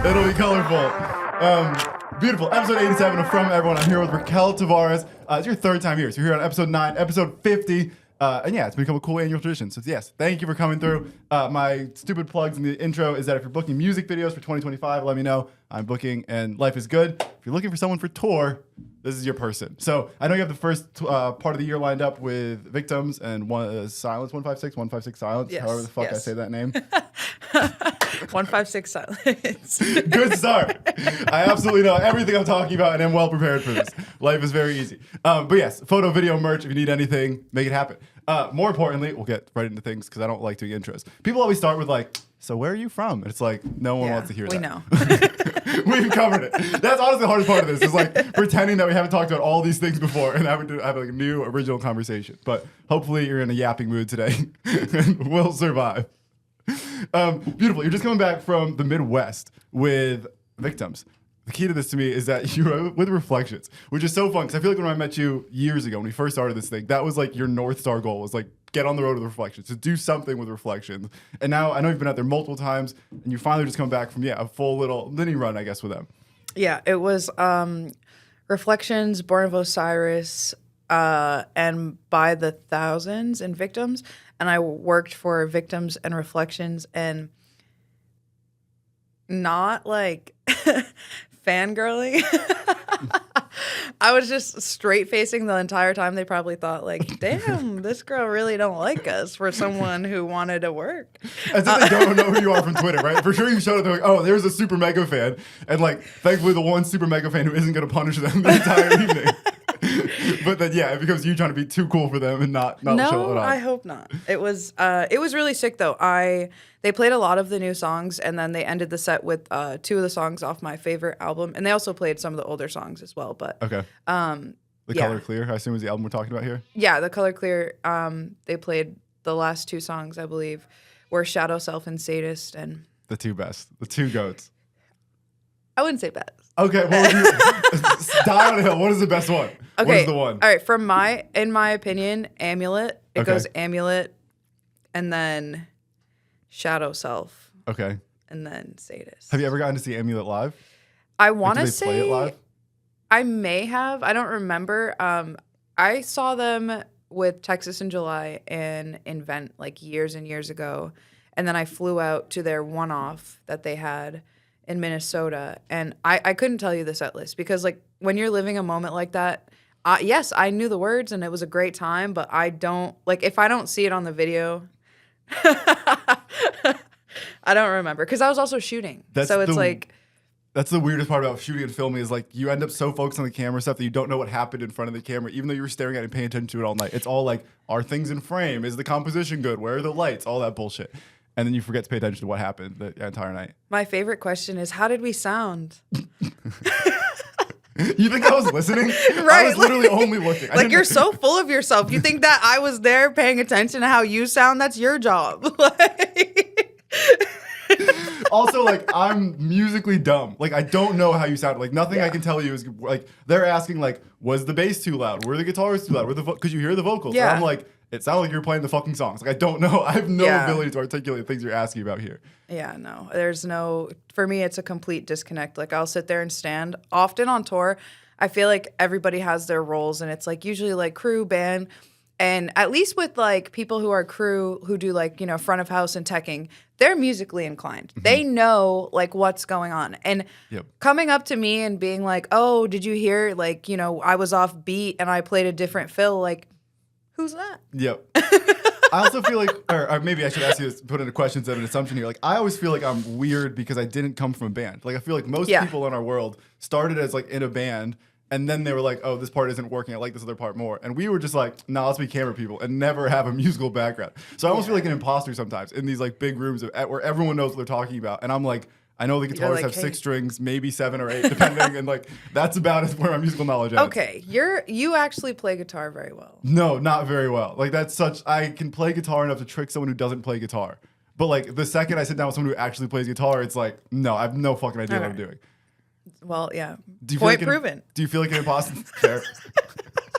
It'll be colorful. Beautiful. Episode 87 of From Everyone. I'm here with Rickelle Tavares. It's your third time here. So you're here on episode 9, episode 50. And yeah, it's become a cool annual tradition. So yes, thank you for coming through. My stupid plugs in the intro is that if you're booking music videos for 2025, let me know. I'm booking and life is good. If you're looking for someone for tour, this is your person. So I know you have the first part of the year lined up with Victims and Silence 156 Silence. Yes, however the fuck I yes. say that name. 156 Silence. Good start. I absolutely know everything I'm talking about and am well prepared for this. Life is very easy. But yes, photo, video, merch. If you need anything, make it happen. More importantly, we'll get right into things because I don't like doing intros. People always start with like, so where are you from? And it's like, no one wants to hear that. We know. We've covered it. That's honestly the hardest part of this is like pretending that we haven't talked about all these things before and having to have like a new original conversation. But hopefully you're in a yapping mood today and we'll survive. Beautiful. You're just coming back from the Midwest with Victims. The key to this to me is that you're with Reflections, which is so fun because I feel like when I met you years ago when we first started this thing, that was like your North Star goal was like get on the road with Reflections, to do something with Reflections. And now I know you've been out there multiple times and you finally just come back from, a full little mini run, I guess, with them. Yeah, it was Reflections, Born of Osiris, and By the Thousands and Victims. And I worked for Victims and Reflections and not like fangirling. I was just straight facing the entire time. They probably thought like, damn, this girl really don't like us for someone who wanted to work. As if they don't know who you are from Twitter, right? For sure you showed up, they're like, oh, there's a super mega fan. And like, thankfully the one super mega fan who isn't going to punish them the entire evening. But then, yeah, it becomes you trying to be too cool for them and not chill at all. No, I hope not. It was really sick though. They played a lot of the new songs, and then they ended the set with 2 of the songs off my favorite album, and they also played some of the older songs as well. But okay, the Color Clear, I assume, is the album we're talking about here. Yeah, the Color Clear. They played the last 2 songs, I believe, were Shadow Self and Sadist, and the 2 best, the 2 goats. I wouldn't say best. Okay, well, die on a hill. What is the best one? Okay, what is the one? All right, in my opinion, Amulet. It goes Amulet, and then Shadow Self. Okay. And then Sadist. Have you ever gotten to see Amulet live? I want to say play it live? I may have. I don't remember. I saw them with Texas in July in Invent like years and years ago, and then I flew out to their one-off that they had in Minnesota, and I couldn't tell you the set list because like when you're living a moment like that, yes, I knew the words and it was a great time, but I don't like if I don't see it on the video. I don't remember because I was also shooting. That's the weirdest part about shooting and filming is like you end up so focused on the camera stuff that you don't know what happened in front of the camera, even though you were staring at it and paying attention to it all night. It's all like, are things in frame? Is the composition good? Where are the lights? All that bullshit. And then you forget to pay attention to what happened the entire night. My favorite question is, how did we sound? You think I was listening? Right. I was literally only looking. Like, you're so full of yourself. You think that I was there paying attention to how you sound? That's your job. Also, like, I'm musically dumb. Like, I don't know how you sound. Like, nothing I can tell you is, like, they're asking, like, was the bass too loud? Were the guitars too loud? Could you hear the vocals? Yeah. And I'm like, it sounded like you were playing the fucking songs. Like, I don't know. I have no ability to articulate things you're asking about here. Yeah, no. For me, it's a complete disconnect. Like, I'll sit there and stand. Often on tour, I feel like everybody has their roles, and it's, like, usually, like, crew, band. And at least with, like, people who are crew who do, like, you know, front of house and teching, they're musically inclined. Mm-hmm. They know, like, what's going on. And coming up to me and being like, oh, did you hear, like, you know, I was off beat and I played a different fill, like, who's that? Yep. I also feel like, or maybe I should ask you this, put in a question instead of an assumption here. Like, I always feel like I'm weird because I didn't come from a band. Like, I feel like most people in our world started as, like, in a band, and then they were like, oh, this part isn't working. I like this other part more. And we were just like, nah, let's be camera people and never have a musical background. So I almost feel like an imposter sometimes in these, like, big rooms where everyone knows what they're talking about. And I'm like, I know the guitarists have 6 strings, maybe 7 or 8, depending, and like that's about where my musical knowledge ends. Okay, you actually play guitar very well. No, not very well. Like I can play guitar enough to trick someone who doesn't play guitar. But like the second I sit down with someone who actually plays guitar, it's like, no, I have no fucking idea what I'm doing. Well, yeah. Point proven. Do you feel like an imposter?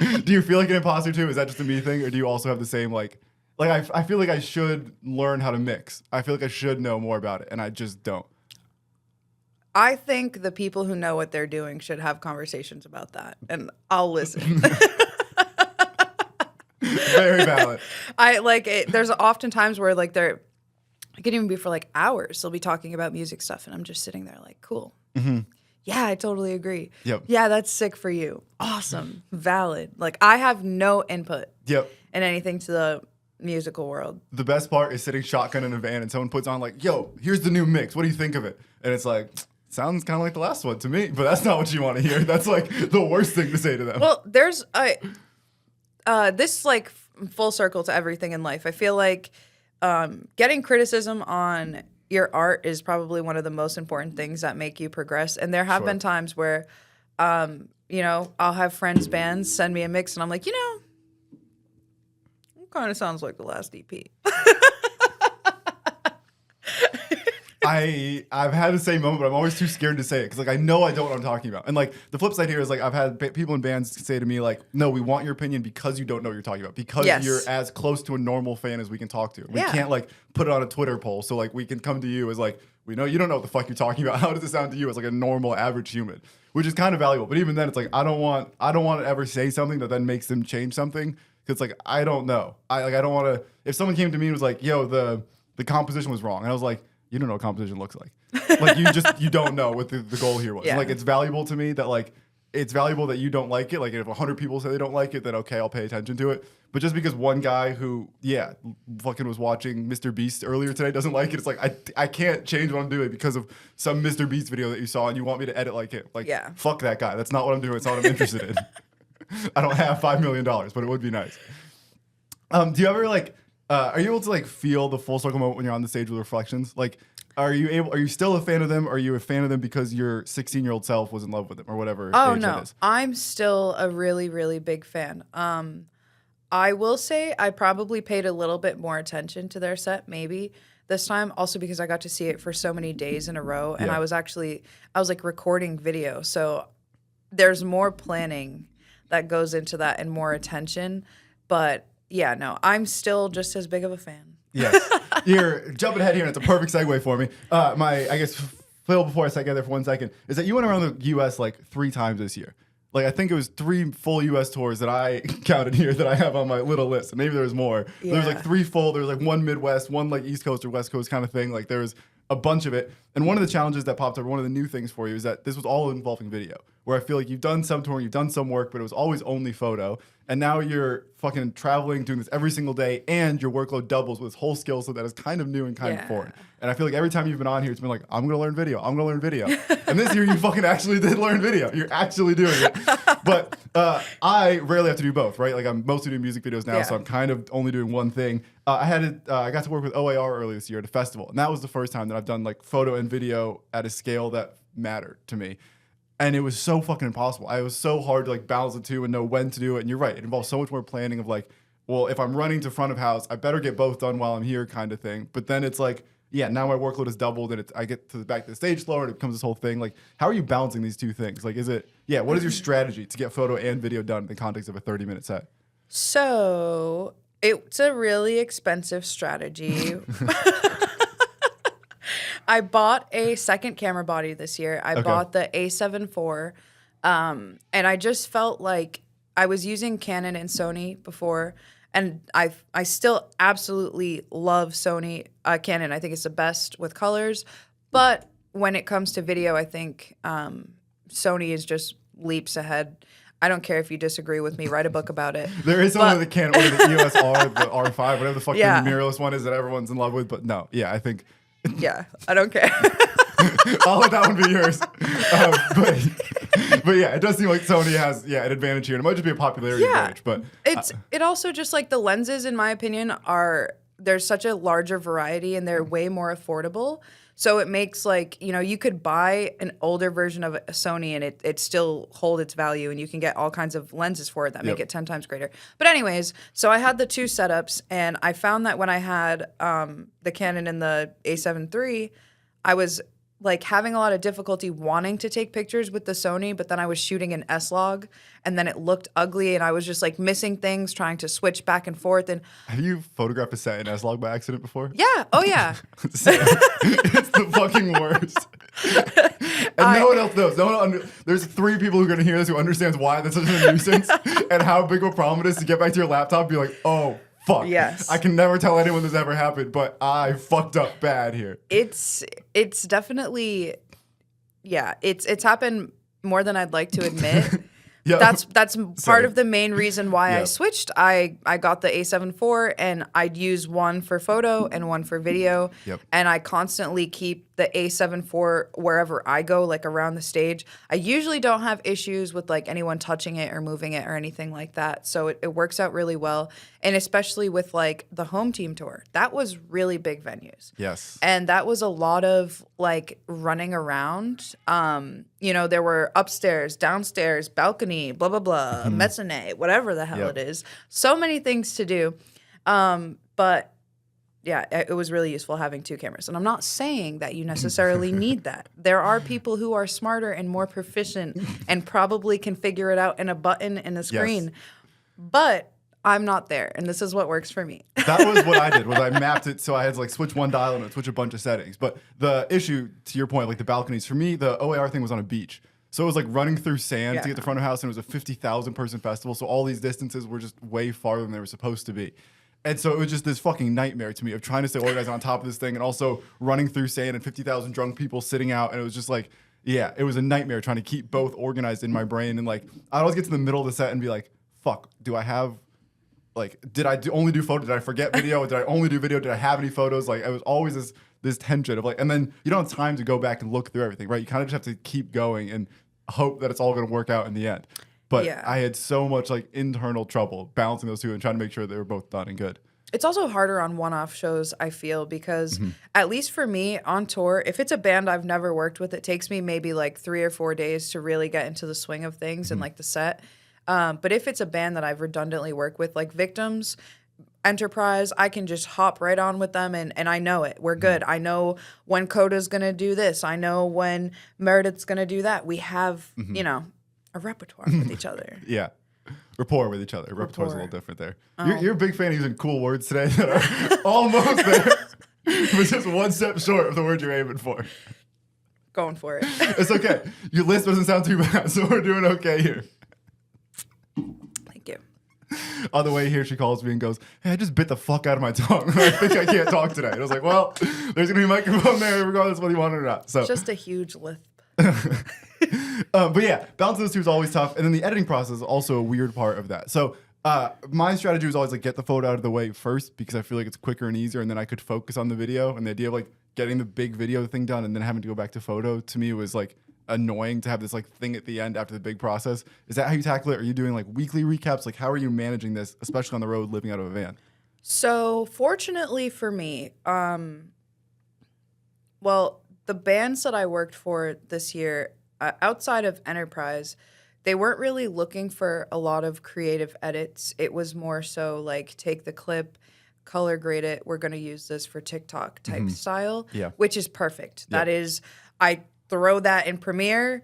Do you feel like an imposter too? Is that just a me thing, or do you also have the same like I feel like I should learn how to mix. I feel like I should know more about it, and I just don't. I think the people who know what they're doing should have conversations about that, and I'll listen. Very valid. I like it. There's often times where like it could even be for like hours. They'll be talking about music stuff, and I'm just sitting there like, cool. Mm-hmm. Yeah, I totally agree. Yep. Yeah, that's sick for you. Awesome. Valid. Like I have no input. Yep. In anything to the musical world. The best part is sitting shotgun in a van and someone puts on like, yo, here's the new mix. What do you think of it? And it's like, sounds kind of like the last one to me, but that's not what you want to hear. That's like the worst thing to say to them. Well, there's this like full circle to everything in life. I feel like getting criticism on your art is probably one of the most important things that make you progress. And there have been times where, you know, I'll have friends' bands send me a mix and I'm like, you know, it kind of sounds like the last EP. I've had the same moment, but I'm always too scared to say it because like I know I don't know what I'm talking about. And like the flip side here is like I've had people in bands say to me like, no, we want your opinion because you don't know what you're talking about, because you're as close to a normal fan as we can talk to. We can't like put it on a Twitter poll, so like we can come to you as like, we know you don't know what the fuck you're talking about. How does it sound to you as like a normal average human? Which is kind of valuable. But even then, it's like I don't want to ever say something that then makes them change something because like I don't know. I don't want to. If someone came to me and was like, yo, the composition was wrong, and I was like, you don't know what composition looks like. Like you don't know what the goal here was. Yeah. Like it's valuable to me that like it's valuable that you don't like it. Like if 100 people say they don't like it, then okay, I'll pay attention to it. But just because one guy who fucking was watching Mr. Beast earlier today doesn't like it, it's like I can't change what I'm doing because of some Mr. Beast video that you saw and you want me to edit like it. Like fuck that guy. That's not what I'm doing. It's not what I'm interested in. I don't have $5 million, but it would be nice. Do you ever like? Are you able to like feel the full circle moment when you're on the stage with Reflections? Like, are you still a fan of them? Or are you a fan of them because your 16-year-old self was in love with them or whatever? Oh age no, that is? I'm still a really, really big fan. I will say I probably paid a little bit more attention to their set maybe this time, also because I got to see it for so many days in a row, and I was like recording video, so there's more planning that goes into that and more attention, but. Yeah, no, I'm still just as big of a fan. Yes. You're jumping ahead here, and it's a perfect segue for me. I guess, Phil, before I get there for 1 second, is that you went around the U.S. like 3 times this year. Like, I think it was 3 full U.S. tours that I counted here that I have on my little list. And maybe there was more. Yeah. There was like 3 full. There was like 1 Midwest, 1 like East Coast or West Coast kind of thing. Like, there was a bunch of it. And one of the challenges that popped up, one of the new things for you is that this was all involving video, where I feel like you've done some touring, you've done some work, but it was always only photo. And now you're fucking traveling, doing this every single day, and your workload doubles with this whole skill set that is kind of new and kind of foreign. And I feel like every time you've been on here, it's been like, I'm going to learn video. I'm going to learn video. And this year, you fucking actually did learn video. You're actually doing it. But I rarely have to do both, right? Like, I'm mostly doing music videos now, so I'm kind of only doing one thing. I got to work with OAR earlier this year at a festival, and that was the first time that I've done like photo and video at a scale that mattered to me. And it was so fucking impossible. It was so hard to like balance the two and know when to do it. And you're right, it involves so much more planning of like, well, if I'm running to front of house, I better get both done while I'm here kind of thing. But then it's like, yeah, now my workload is doubled and I get to the back to the stage slower and it becomes this whole thing. Like, how are you balancing these two things? Like, what is your strategy to get photo and video done in the context of a 30-minute set? So it's a really expensive strategy. I bought a second camera body this year. I bought the A7 IV, and I just felt like I was using Canon and Sony before, and I still absolutely love Sony, Canon. I think it's the best with colors, but when it comes to video, I think Sony is just leaps ahead. I don't care if you disagree with me. Write a book about it. There is someone that can't order the EOS R, the R5, whatever the fuck the mirrorless one is that everyone's in love with. But no, I think. Yeah, I don't care. I'll let that one be yours. But yeah, it does seem like Sony has an advantage here. And it might just be a popularity advantage. But it also just like the lenses, in my opinion, there's such a larger variety and they're way more affordable. So it makes like, you could buy an older version of a Sony and it still hold its value and you can get all kinds of lenses for it that make it 10 times greater. But anyways, so I had the 2 setups and I found that when I had the Canon and the A7 III, I was like having a lot of difficulty wanting to take pictures with the Sony, but then I was shooting an S-Log and then it looked ugly and I was just like missing things, trying to switch back and forth. And have you photographed a set in S-Log by accident before? Yeah. Oh yeah. It's the fucking worst. And no one else knows. There's 3 people who are going to hear this who understands why that's such a nuisance and how big of a problem it is to get back to your laptop and be like, oh, fuck. Yes. I can never tell anyone this ever happened, but I fucked up bad here. It's definitely, yeah, it's happened more than I'd like to admit. Yeah. That's part of the main reason why I switched. I got the A7 IV and I'd use one for photo and one for video. Yep. And I constantly keep the A7 IV wherever I go, like around the stage. I usually don't have issues with like anyone touching it or moving it or anything like that. So it works out really well. And especially with like the home team tour, that was really big venues. Yes. And that was a lot of like running around. You know, there were upstairs, downstairs, balcony, blah, blah, blah, mezzanine, whatever the hell it is. So many things to do. But yeah, it was really useful having 2 cameras. And I'm not saying that you necessarily need that. There are people who are smarter and more proficient and probably can figure it out in a button and a screen. Yes. But I'm not there, and this is what works for me. That was what I did, was I mapped it so I had to like switch one dial and it switch a bunch of settings. But the issue, to your point, like the balconies, for me, the OAR thing was on a beach. So it was like running through sand to get to front of house, and it was a 50,000 person festival. So all these distances were just way farther than they were supposed to be. And so it was just this fucking nightmare to me of trying to stay organized on top of this thing and also running through sand and 50,000 drunk people sitting out. And it was just like, yeah, it was a nightmare trying to keep both organized in my brain. And like, I'd always get to the middle of the set and be like, fuck, do I have, like, did I only do photo? Did I forget video? Did I only do video? Did I have any photos? Like, it was always this tension of like, and then you don't have time to go back and look through everything, right? You kind of just have to keep going and hope that it's all going to work out in the end. But I had so much like internal trouble balancing those two and trying to make sure they were both done and good. It's also harder on one-off shows, I feel, because at least for me on tour, if it's a band I've never worked with, it takes me maybe like 3 or 4 days to really get into the swing of things and like the set. But if it's a band that I've redundantly worked with, like Victims, Enterprise, I can just hop right on with them and I know it. We're good. I know when Coda's going to do this. I know when Meredith's going to do that. We have, you know, a repertoire with each other. Yeah. Rapport with each other. Repertoire's a little different there. You're a big fan of using cool words today that are almost there, but just one step short of the word you're aiming for. Going for it. It's okay. Your list doesn't sound too bad, so we're doing okay here. Thank you. On the way here, she calls me and goes, hey, I just bit the fuck out of my tongue. I think I can't talk today. And I was like, well, there's going to be a microphone there regardless of whether you want it or not. So Just a huge lisp. But yeah, balancing those two is always tough. And then the editing process is also a weird part of that. So my strategy was always like get the photo out of the way first because I feel like it's quicker and easier and then I could focus on the video. And the idea of like getting the big video thing done and then having to go back to photo to me was like annoying to have this like thing at the end after the big process. Is that how you tackle it? Are you doing like weekly recaps? Like how are you managing this, especially on the road living out of a van? So fortunately for me, well, the bands that I worked for this year, outside of Enterprise, they weren't really looking for a lot of creative edits. It was more so like take the clip, color grade it. We're going to use this for TikTok type style, which is perfect. That is, I throw that in Premiere.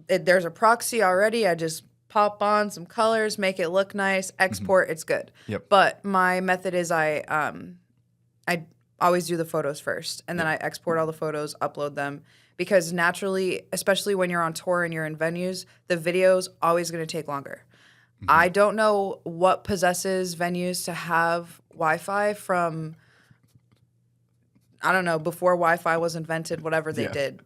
There's a proxy already. I just pop on some colors, make it look nice, export. It's good. But my method is I always do the photos first, and then I export all the photos, upload them. Because naturally, especially when you're on tour and you're in venues, the video's always going to take longer. I don't know what possesses venues to have Wi-Fi from, I don't know, before Wi-Fi was invented, whatever they did.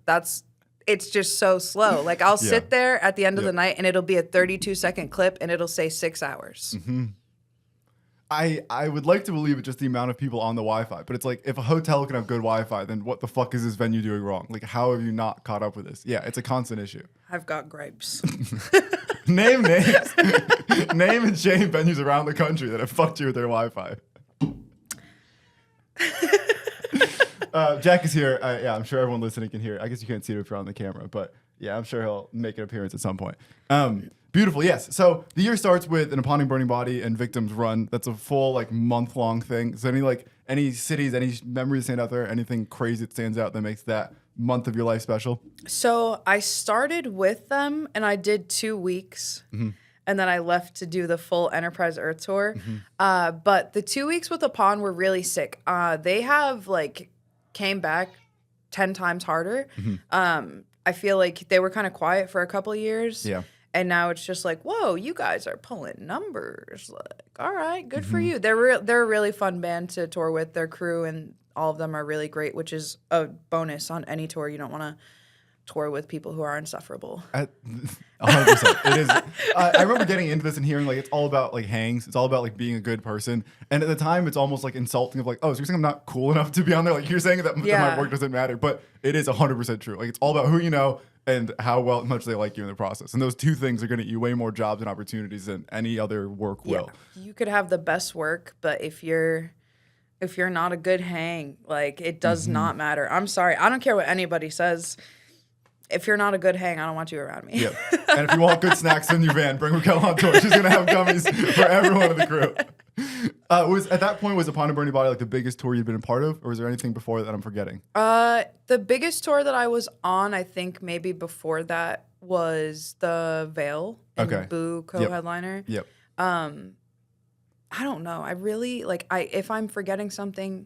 It's just so slow. Like I'll sit there at the end of the night and it'll be a 32-second clip and it'll say 6 hours. I would like to believe it's just the amount of people on the Wi-Fi, but it's like if a hotel can have good Wi-Fi, then what the fuck is this venue doing wrong? Like, how have you not caught up with this? Yeah, it's a constant issue. I've got gripes. Name names. Name and shame venues around the country that have fucked you with their Wi-Fi. Jack is here. Yeah, I'm sure everyone listening can hear. I guess you can't see it if you're on the camera, but yeah, I'm sure he'll make an appearance at some point. Beautiful, yes. So the year starts with an Upon Burning Body and Victims run. That's a full like month-long thing. Is there any cities, any memories stand out there? Anything crazy that stands out that makes that month of your life special? So I started with them and I did 2 weeks. And then I left to do the full Enterprise Earth tour. But the 2 weeks with Upon were really sick. They have like came back 10 times harder. I feel like they were kind of quiet for a couple of years. Yeah. And now it's just like, whoa, you guys are pulling numbers. Like, all right, good for Mm-hmm. you. They're a really fun band to tour with. Their crew and all of them are really great, which is a bonus on any tour. You don't want to tour with people who are insufferable. 100%. It is. I remember getting into this and hearing like it's all about like hangs. It's all about like being a good person. And at the time, it's almost like insulting of like, oh, so you're saying I'm not cool enough to be on there? Like you're saying that my work doesn't matter, but it is 100% true. Like it's all about who you know and how much they like you in the process. And those two things are going to get you way more jobs and opportunities than any other work will. You could have the best work, but if you're not a good hang, like it does not matter. I'm sorry. I don't care what anybody says. If you're not a good hang, I don't want you around me. Yeah. And if you want good snacks in your van, bring Rickelle on tour. She's going to have gummies for everyone in the crew. At that point, was Upon a Burning Body like the biggest tour you'd been a part of? Or was there anything before that I'm forgetting? The biggest tour that I was on, I think maybe before that, was the Veil and Boo co-headliner. Yep. I don't know. I really, if I'm forgetting something.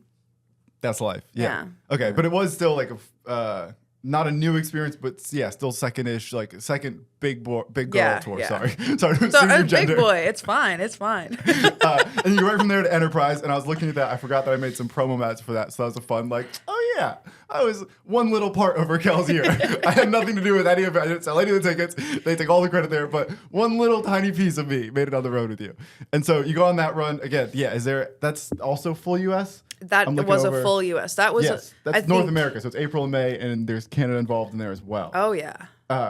That's life. Yeah. Okay. But it was still like not a new experience, but yeah, still second-ish, like second big girl tour. Sorry to assume your gender. Big boy, it's fine. And you went from there to Enterprise, and I was looking at that. I forgot that I made some promo mats for that, so that was a fun, like, oh yeah, I was one little part of Rickell's year. I had nothing to do with any of it. I didn't sell any of the tickets. They take all the credit there, but one little tiny piece of me made it on the road with you. And so you go on that run again. Yeah, that's also full U.S.? That was a full U.S. That was that's North America, so it's April and May, and there's Canada involved in there as well. Oh yeah,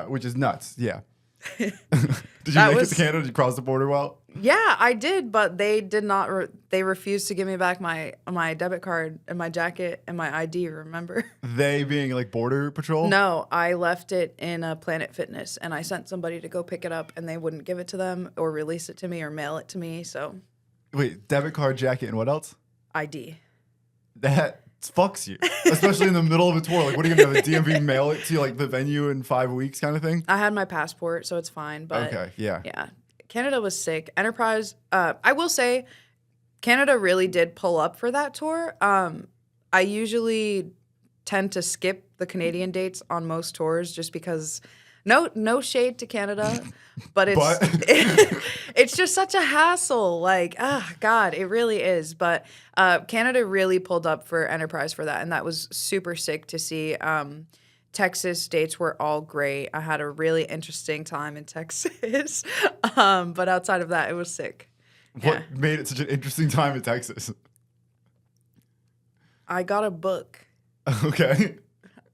which is nuts. Yeah. Did you make it to Canada? Did you cross the border well? Yeah, I did, but they did not. They refused to give me back my debit card and my jacket and my ID. Remember? They being like border patrol? No, I left it in a Planet Fitness, and I sent somebody to go pick it up, and they wouldn't give it to them or release it to me or mail it to me. So. Wait, debit card, jacket, and what else? ID. That fucks you, especially in the middle of a tour. Like, what are you gonna do? The DMV mail it to you, like the venue in 5 weeks, kind of thing? I had my passport, so it's fine. But okay, yeah. Canada was sick. Enterprise. I will say, Canada really did pull up for that tour. I usually tend to skip the Canadian dates on most tours just because. No shade to Canada, but it's just such a hassle. Like, God, it really is. But Canada really pulled up for Enterprise for that, and that was super sick to see. Texas dates were all great. I had a really interesting time in Texas, but outside of that, it was sick. What made it such an interesting time in Texas? I got a book. Okay.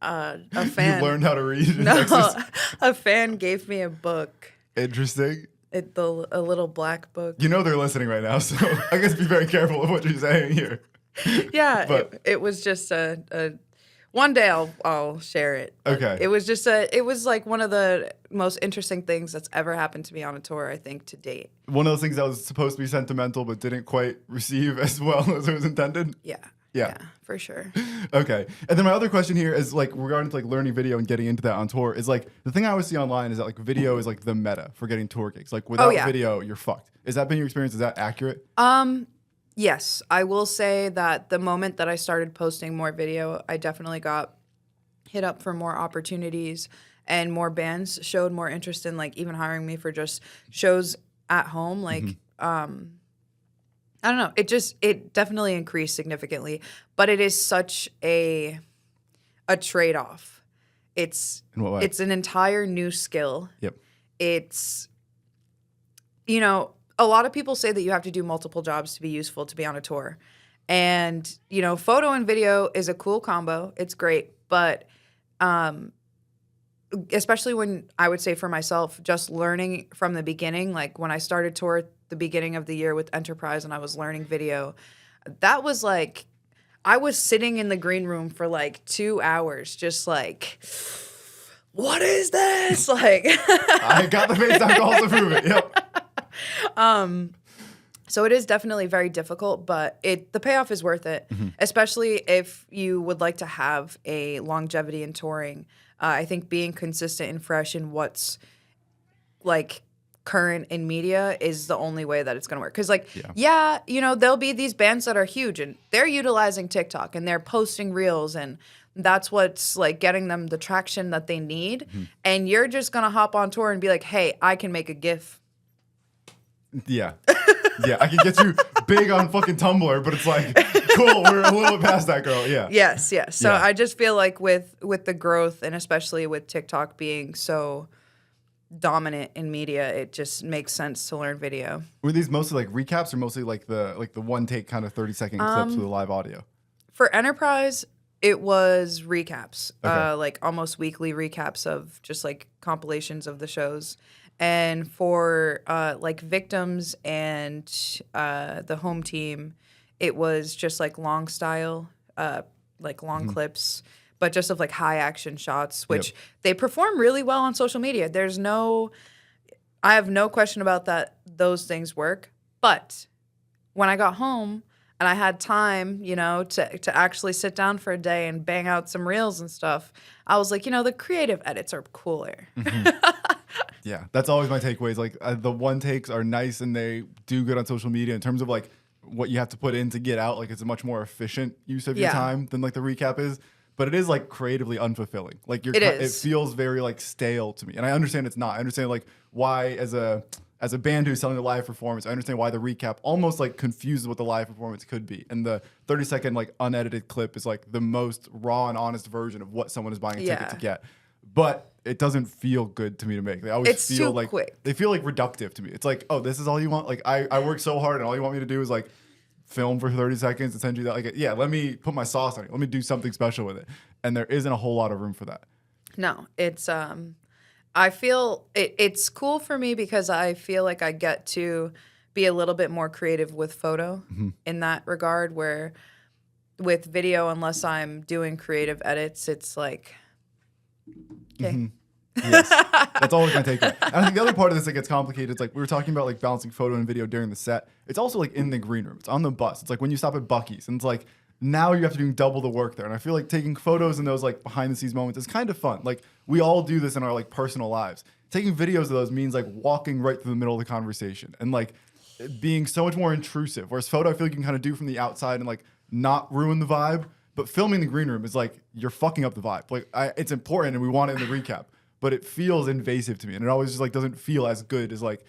A fan. You learned how to read in Texas? A fan gave me a book. Interesting. A little black book. You know they're listening right now, so I guess be very careful of what you're saying here. Yeah, but it was just a one day I'll share it. Okay. It was just it was like one of the most interesting things that's ever happened to me on a tour, I think, to date. One of those things that was supposed to be sentimental but didn't quite receive as well as it was intended? Yeah, for sure. Okay. And then my other question here is like regarding to like learning video and getting into that on tour is like the thing I always see online is that like video is like the meta for getting tour gigs. Like without video, you're fucked. Has that been your experience? Is that accurate? Yes. I will say that the moment that I started posting more video, I definitely got hit up for more opportunities and more bands showed more interest in like even hiring me for just shows at home. Like I don't know. It definitely increased significantly, but it is such a trade-off. It's an entire new skill. Yep. It's, a lot of people say that you have to do multiple jobs to be useful to be on a tour. And, photo and video is a cool combo. It's great. But especially when I would say for myself, just learning from the beginning, like when I started tour at the beginning of the year with Enterprise and I was learning video, that was like, I was sitting in the green room for like 2 hours, just like, what is this? Like, I got the FaceTime calls to prove it. Yep. So it is definitely very difficult, but the payoff is worth it, especially if you would like to have a longevity in touring. I think being consistent and fresh in what's like current in media is the only way that it's going to work. Because there'll be these bands that are huge and they're utilizing TikTok and they're posting reels and that's what's like getting them the traction that they need. And you're just gonna hop on tour and be like, hey, I can make a GIF. Yeah. Yeah, I can get you big on fucking Tumblr, but it's like, cool, we're a little bit past that, girl. Yeah. Yes. So Yeah. I just feel like with the growth, and especially with TikTok being so dominant in media, it just makes sense to learn video. Were these mostly like recaps or mostly like the one take kind of 30-second clips with the live audio? For Enterprise, it was recaps, Okay. like almost weekly recaps of just like compilations of the shows. And for like Victims and the Home Team, it was just like long style, like long clips, but just of like high action shots, which they perform really well on social media. I have no question about that. Those things work. But when I got home and I had time, to actually sit down for a day and bang out some reels and stuff, I was like, the creative edits are cooler. Yeah, that's always my takeaways. Like the one takes are nice and they do good on social media in terms of like what you have to put in to get out. Like it's a much more efficient use of your time than like the recap is. But it is like creatively unfulfilling. Like it feels very like stale to me. And I understand it's not. I understand like why as a band who's selling a live performance, I understand why the recap almost like confuses what the live performance could be. And the 30-second like unedited clip is like the most raw and honest version of what someone is buying a ticket to get. But it doesn't feel good to me to make. They always feel like quick. They feel like reductive to me. It's like, oh, this is all you want. Like I work so hard and all you want me to do is like film for 30 seconds and send you that. Like, yeah, let me put my sauce on it. Let me do something special with it. And there isn't a whole lot of room for that. No, it's I feel it's cool for me because I feel like I get to be a little bit more creative with photo in that regard, where with video, unless I'm doing creative edits, it's like, okay. Yes, that's always my takeaway. And I think the other part of this that gets complicated is like we were talking about like balancing photo and video during the set. It's also like in the green room. It's on the bus. It's like when you stop at Buc-ee's and it's like now you have to do double the work there. And I feel like taking photos in those like behind the scenes moments is kind of fun. Like we all do this in our like personal lives. Taking videos of those means like walking right through the middle of the conversation and like being so much more intrusive. Whereas photo, I feel like you can kind of do from the outside and like not ruin the vibe. But filming the green room is like you're fucking up the vibe. Like it's important and we want it in the recap. But it feels invasive to me, and it always just like doesn't feel as good as like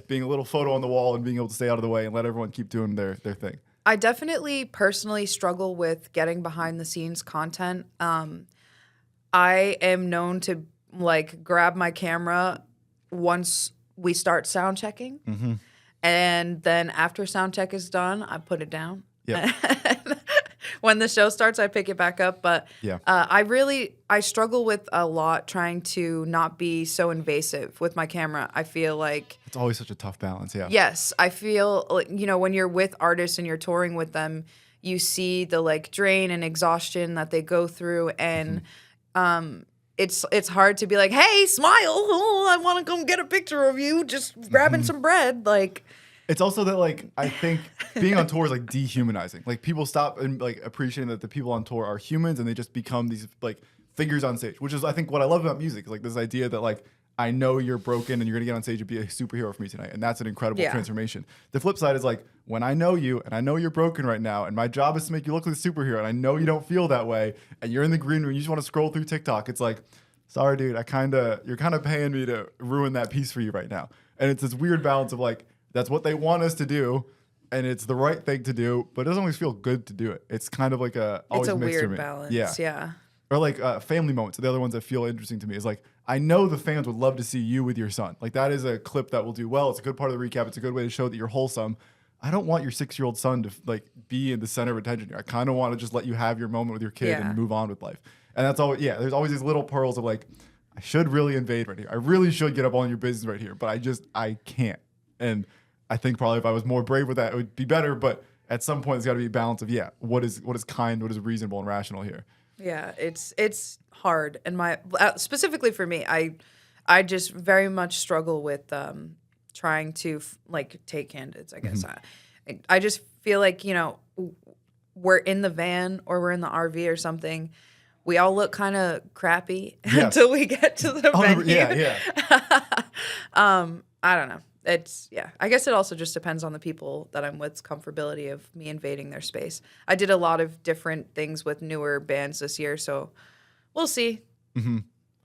being a little photo on the wall and being able to stay out of the way and let everyone keep doing their thing. I definitely personally struggle with getting behind the scenes content. I am known to like grab my camera once we start sound checking, and then after sound check is done, I put it down. Yeah. When the show starts, I pick it back up. But I struggle with a lot trying to not be so invasive with my camera. I feel like it's always such a tough balance. Yeah. Yes, I feel like, when you're with artists and you're touring with them, you see the like drain and exhaustion that they go through, and it's hard to be like, hey, smile. Oh, I want to come get a picture of you just grabbing some bread. Like. It's also that like I think being on tour is like dehumanizing. Like people stop and like appreciating that the people on tour are humans and they just become these like figures on stage, which is I think what I love about music. Like this idea that like I know you're broken and you're gonna get on stage and be a superhero for me tonight, and that's an incredible transformation. The flip side is like when I know you and I know you're broken right now, and my job is to make you look like a superhero, and I know you don't feel that way, and you're in the green room, you just want to scroll through TikTok. It's like, sorry, dude, you're kind of paying me to ruin that piece for you right now, and it's this weird balance of like. That's what they want us to do, and it's the right thing to do, but it doesn't always feel good to do it. It's kind of like always mixed weird for me. Balance. Yeah. Or like family moments. The other ones that feel interesting to me is like I know the fans would love to see you with your son. Like that is a clip that will do well. It's a good part of the recap. It's a good way to show that you're wholesome. I don't want your 6-year-old son to like be in the center of attention here. I kind of want to just let you have your moment with your kid and move on with life. And that's all. Yeah. There's always these little pearls of like I should really invade right here. I really should get up on your business right here, but I can't. And I think probably if I was more brave with that, it would be better. But at some point, there's got to be a balance of what is kind, what is reasonable and rational here. Yeah, it's hard, and specifically for me, I just very much struggle with trying to like take candidates. I guess I just feel like we're in the van or we're in the RV or something. We all look kind of crappy until we get to the venue. Yeah. I don't know. I guess it also just depends on the people that I'm with's comfortability of me invading their space. I did a lot of different things with newer bands this year, so we'll see.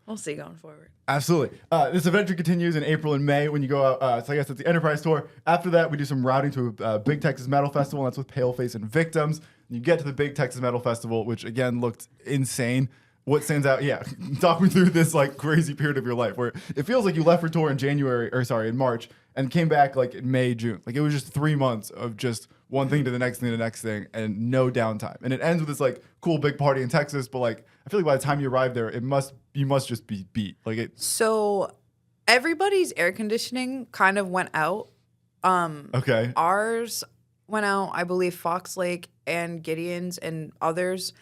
We'll see going forward. Absolutely. This adventure continues in April and May when you go out. So I guess it's the Enterprise Tour. After that, we do some routing to a Big Texas Metal Festival. And that's with Paleface and Victims. And you get to the Big Texas Metal Festival, which again looked insane. What stands out? Yeah, talk me through this like crazy period of your life where it feels like you left for tour in March, and came back like in May, June. Like it was just 3 months of just one thing to the next thing to the next thing, and no downtime. And it ends with this like cool big party in Texas, but like I feel like by the time you arrive there, you must just be beat. Like it. So everybody's air conditioning kind of went out. Okay. Ours went out, I believe Fox Lake and Gideon's and others.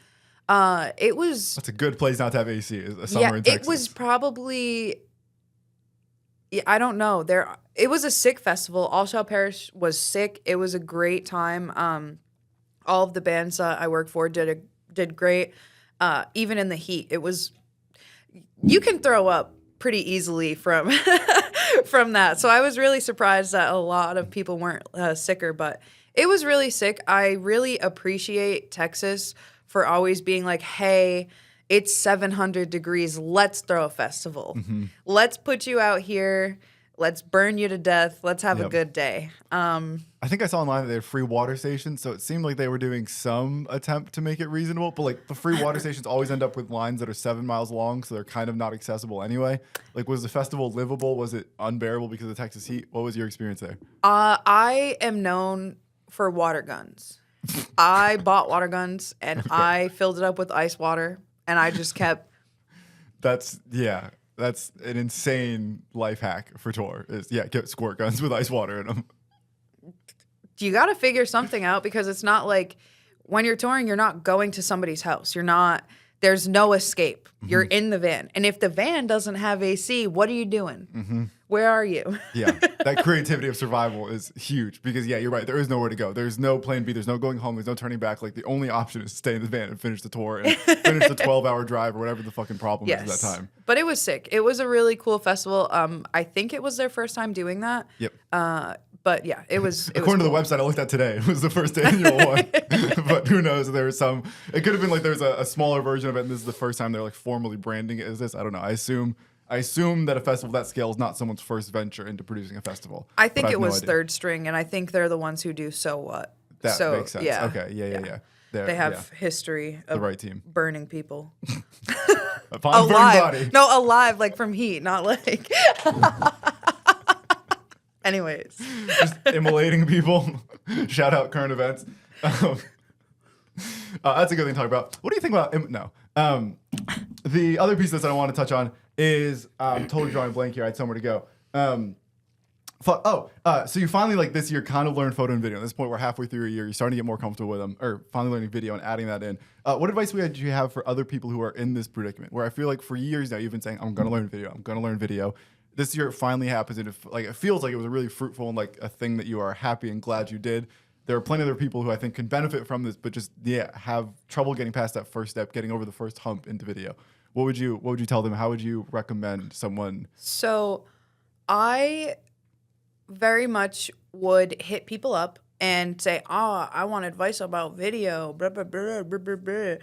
That's a good place not to have AC. Is a summer in Texas. It was probably. Yeah, I don't know. It was a sick festival. All Shall Perish was sick. It was a great time. All of the bands I worked for did great. Even in the heat, it was. You can throw up pretty easily from from that. So I was really surprised that a lot of people weren't sicker, but it was really sick. I really appreciate Texas for always being like, hey, it's 700 degrees. Let's throw a festival. Let's put you out here. Let's burn you to death. Let's have a good day. I think I saw online that they had free water stations, so it seemed like they were doing some attempt to make it reasonable. But like the free water stations always end up with lines that are 7 miles long, so they're kind of not accessible anyway. Like, was the festival livable? Was it unbearable because of the Texas heat? What was your experience there? I am known for water guns. I bought water guns and I filled it up with ice water, and I just kept. That's an insane life hack for tour. Get squirt guns with ice water in them. You got to figure something out, because it's not like when you're touring, you're not going to somebody's house. There's no escape. You're in the van. And if the van doesn't have AC, what are you doing? Where are you? Yeah, that creativity of survival is huge, because you're right. There is nowhere to go. There's no plan B. There's no going home. There's no turning back. Like the only option is to stay in the van and finish the tour and finish the 12-hour drive or whatever the fucking problem is at that time. But it was sick. It was a really cool festival. I think it was their first time doing that. Yep. But yeah, it was. According to the website I looked at today, it was the first annual one. But who knows? There was some. It could have been like there's a smaller version of it, and this is the first time they're like formally branding it as this. I don't know. I assume that a festival of that scale is not someone's first venture into producing a festival. I think it was Third String, and I think they're the ones who do So What. That makes sense. Yeah. Okay. Yeah. They have history of the right team burning people. Upon burning body. No, alive, like from heat, not like. Anyways. Just immolating people. Shout out current events. That's a good thing to talk about. What do you think about... the other piece that I want to touch on is... I'm totally drawing a blank here. I had somewhere to go. So you finally, like this year, kind of learned photo and video. At this point, we're halfway through a year. You're starting to get more comfortable with them, or finally learning video and adding that in. What advice would you have for other people who are in this predicament? Where I feel like for years now, you've been saying, I'm going to learn video. I'm going to learn video. This year, it finally happens. And it feels like it was a really fruitful and like a thing that you are happy and glad you did. There are plenty of other people who I think can benefit from this, but just, have trouble getting past that first step, getting over the first hump into video. What would you tell them? How would you recommend someone? So I very much would hit people up and say, I want advice about video, blah, blah, blah, blah, blah, blah.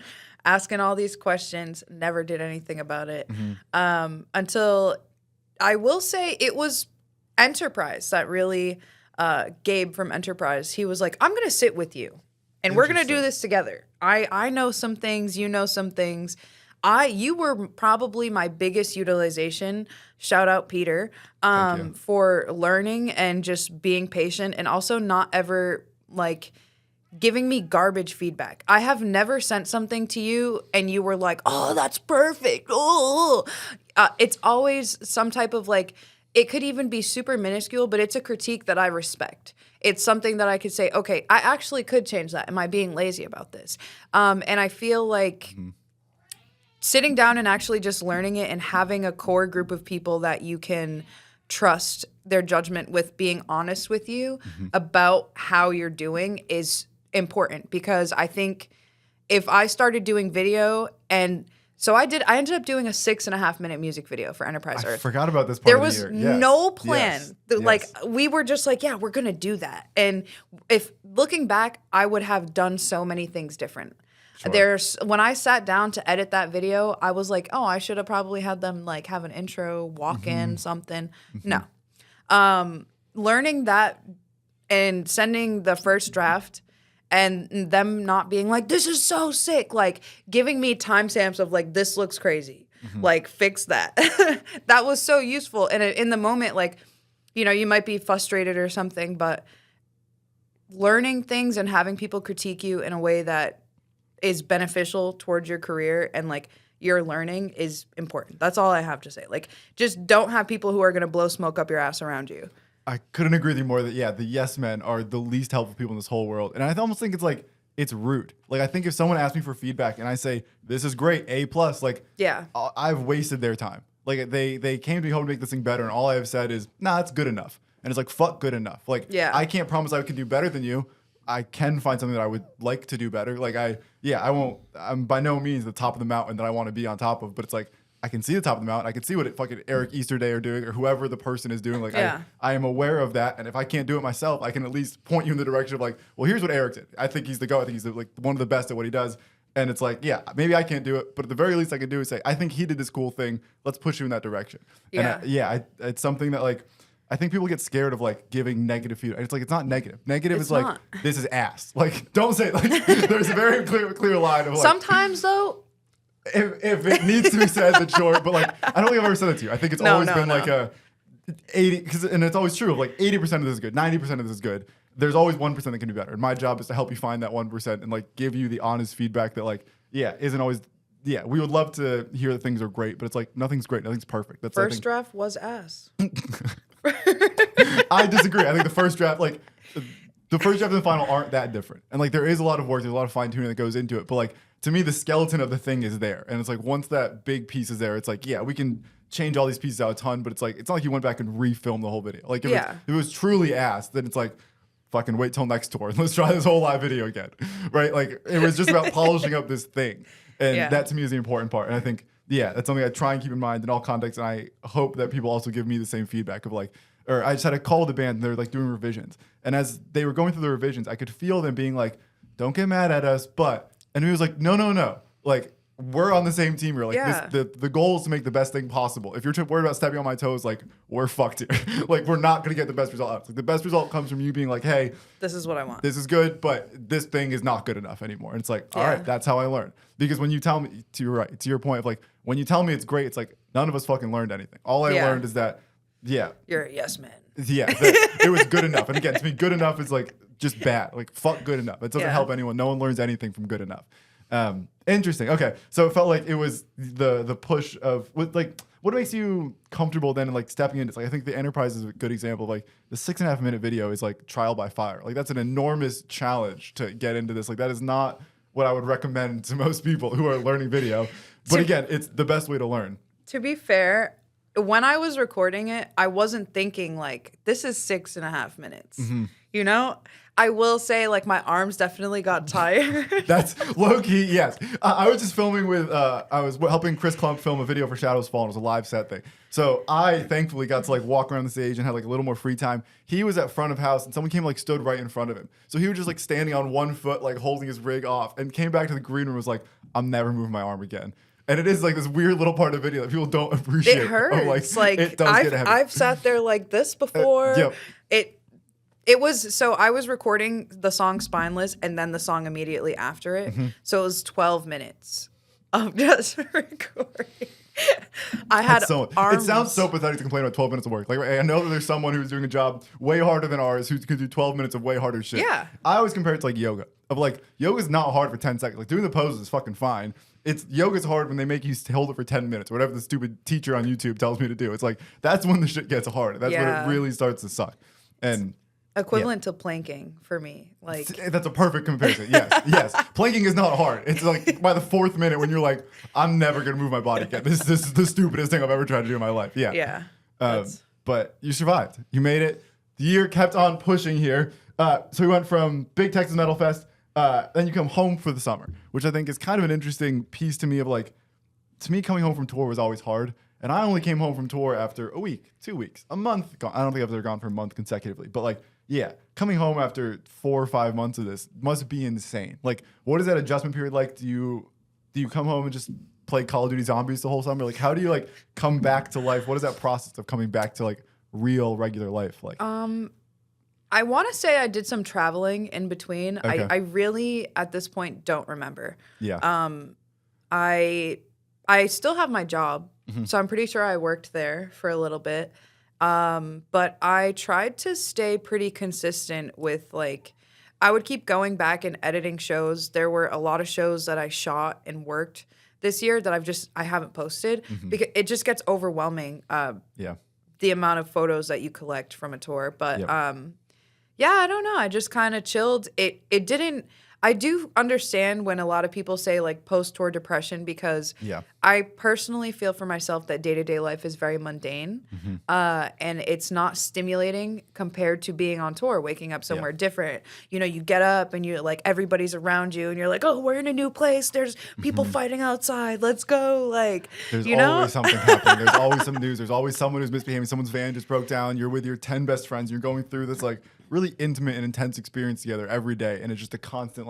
Asking all these questions, never did anything about it. Until I will say it was Enterprise that really, Gabe from Enterprise, he was like, I'm going to sit with you and we're going to do this together. I know some things, you know some things. You were probably my biggest utilization. Shout out Peter, for learning and just being patient, and also not ever like giving me garbage feedback. I have never sent something to you and you were like, "Oh, that's perfect." Oh, it's always some type of like. It could even be super minuscule, but it's a critique that I respect. It's something that I could say, okay, I actually could change that. Am I being lazy about this? And I feel like sitting down and actually just learning it and having a core group of people that you can trust their judgment with, being honest with you about how you're doing is important. Because I think if I started doing video and So I ended up doing a 6.5-minute music video for Enterprise I Earth. forgot about this part There of the was year. Yes. no plan. Yes. Like Yes. we were just like, yeah, we're gonna do that. And if looking back, I would have done so many things different. Sure. When I sat down to edit that video, I was like, oh, I should have probably had them like have an intro, walk in, something. No. Learning that and sending the first draft and them not being like, this is so sick, like giving me timestamps of like, this looks crazy, like fix that. That was so useful. And in the moment, like, you know, you might be frustrated or something, but learning things and having people critique you in a way that is beneficial towards your career and like your learning is important. That's all I have to say. Like, just don't have people who are going to blow smoke up your ass around you. I couldn't agree with you more that, yeah, the yes men are the least helpful people in this whole world. And I almost think it's like, it's rude. Like, I think if someone asks me for feedback and I say, this is great, A+, like, Yeah. I've wasted their time. Like, they came to me home to make this thing better, and all I have said is, nah, it's good enough. And it's like, fuck good enough. Like, Yeah. I can't promise I can do better than you. I can find something that I would like to do better. Like, I'm by no means the top of the mountain that I want to be on top of, but it's like, I can see the top of the mountain. I can see what fucking Eric Easterday are doing or whoever the person is doing. Like, Yeah. I am aware of that. And if I can't do it myself, I can at least point you in the direction of like, well, here's what Eric did. I think he's the go. I think he's like one of the best at what he does. And it's like, yeah, maybe I can't do it, but at the very least I can do is say, I think he did this cool thing. Let's push you in that direction. Yeah. And it's something that like, I think people get scared of like giving negative feedback. It's like, it's not negative. Negative is like, not. this is ass. Like, don't say it. Like, there's a very clear line of like, Sometimes though, if it needs to be said, then sure. But like, I don't think I've ever said that to you. I think it's always been like a 80, and it's always true of like 80% of this is good, 90% of this is good. There's always 1% that can do better. And my job is to help you find that 1% and like give you the honest feedback that like, yeah, isn't always, yeah, we would love to hear that things are great, but it's like, nothing's great, nothing's perfect. That's first draft was ass. I disagree. I think the first draft, like, the first draft and the final aren't that different. And like, there is a lot of work, there's a lot of fine tuning that goes into it. But like, to me, the skeleton of the thing is there. And it's like, once that big piece is there, it's like, yeah, we can change all these pieces out a ton, but it's like, it's not like you went back and refilmed the whole video. Like, if it was truly ass, then it's like, fucking wait till next tour and let's try this whole live video again. Right? Like, it was just about polishing up this thing. And that to me is the important part. And I think, yeah, that's something I try and keep in mind in all contexts. And I hope that people also give me the same feedback of like, or I just had a call to the band and they're like doing revisions. And as they were going through the revisions, I could feel them being like, don't get mad at us, but, and he was like, no. Like, we're on the same team here. Like, the goal is to make the best thing possible. If you're worried about stepping on my toes, like, we're fucked here. Like, we're not going to get the best result out. Like, the best result comes from you being like, hey, this is what I want. This is good, but this thing is not good enough anymore. And it's like, all right, that's how I learn. Because when you tell me, to your point of like, when you tell me it's great, it's like, none of us fucking learned anything. All I learned is that, you're a yes man. Yeah, it was good enough. And again, to me, good enough is like just bad. Like, fuck good enough. It doesn't help anyone. No one learns anything from good enough. Interesting. Okay, so it felt like it was the push of what makes you comfortable then in like stepping into. It's like, I think the Enterprise is a good example of like the 6.5 minute video is like trial by fire. Like, that's an enormous challenge to get into this. Like, that is not what I would recommend to most people who are learning video. But again, it's the best way to learn. To be fair, when I was recording it, I wasn't thinking like, this is 6.5 minutes. You know, I will say like my arms definitely got tired. That's low key, yes. I was just filming with, I was helping Chris Klump film a video for Shadows Fall. It was a live set thing. So I thankfully got to like walk around the stage and had like a little more free time. He was at front of house and someone came like stood right in front of him. So he was just like standing on one foot, like holding his rig off, and came back to the green room and was like, I'm nenever moving my arm again. And it is like this weird little part of the video that people don't appreciate. It hurts. Like it does get heavy. I've sat there like this before. It was, so I was recording the song Spineless and then the song immediately after it. So it was 12 minutes of just recording. I had arms. It sounds so pathetic to complain about 12 minutes of work. Like, I know that there's someone who's doing a job way harder than ours who can do 12 minutes of way harder shit. Yeah. I always compare it to like yoga. Of like, yoga's not hard for 10 seconds. Like, doing the poses is fucking fine. Yoga's hard when they make you hold it for 10 minutes, or whatever the stupid teacher on YouTube tells me to do. It's like, that's when the shit gets hard. That's when it really starts to suck. And equivalent to planking for me. Like, that's a perfect comparison. Yes. Planking is not hard. It's like by the 4th minute when you're like, I'm never gonna move my body again. This is the stupidest thing I've ever tried to do in my life. Yeah. But you survived. You made it. The year kept on pushing here. So we went from Big Texas Metal Fest. Then you come home for the summer, which I think is kind of an interesting piece to me of like, to me, coming home from tour was always hard. And I only came home from tour after a week, 2 weeks, a month. I don't think I've ever gone for a month consecutively. But like, yeah, coming home after 4 or 5 months of this must be insane. Like, what is that adjustment period like? Do you come home and just play Call of Duty Zombies the whole summer? Like, how do you like come back to life? What is that process of coming back to like real regular life like? I want to say I did some traveling in between. Okay. I really at this point don't remember. Yeah. I still have my job, so I'm pretty sure I worked there for a little bit. But I tried to stay pretty consistent with like, I would keep going back and editing shows. There were a lot of shows that I shot and worked this year that I haven't posted because it just gets overwhelming. The amount of photos that you collect from a tour. But yeah, I don't know. I just kind of chilled. It didn't. I do understand when a lot of people say like post-tour depression because I personally feel for myself that day-to-day life is very mundane and it's not stimulating compared to being on tour, waking up somewhere different. You know, you get up and you're like everybody's around you and you're like, oh, we're in a new place. There's people fighting outside. Let's go. Like, there's you know? always something happening. There's always some news. There's always someone who's misbehaving. Someone's van just broke down. You're with your 10 best friends. You're going through this like really intimate and intense experience together every day, and it's just a constant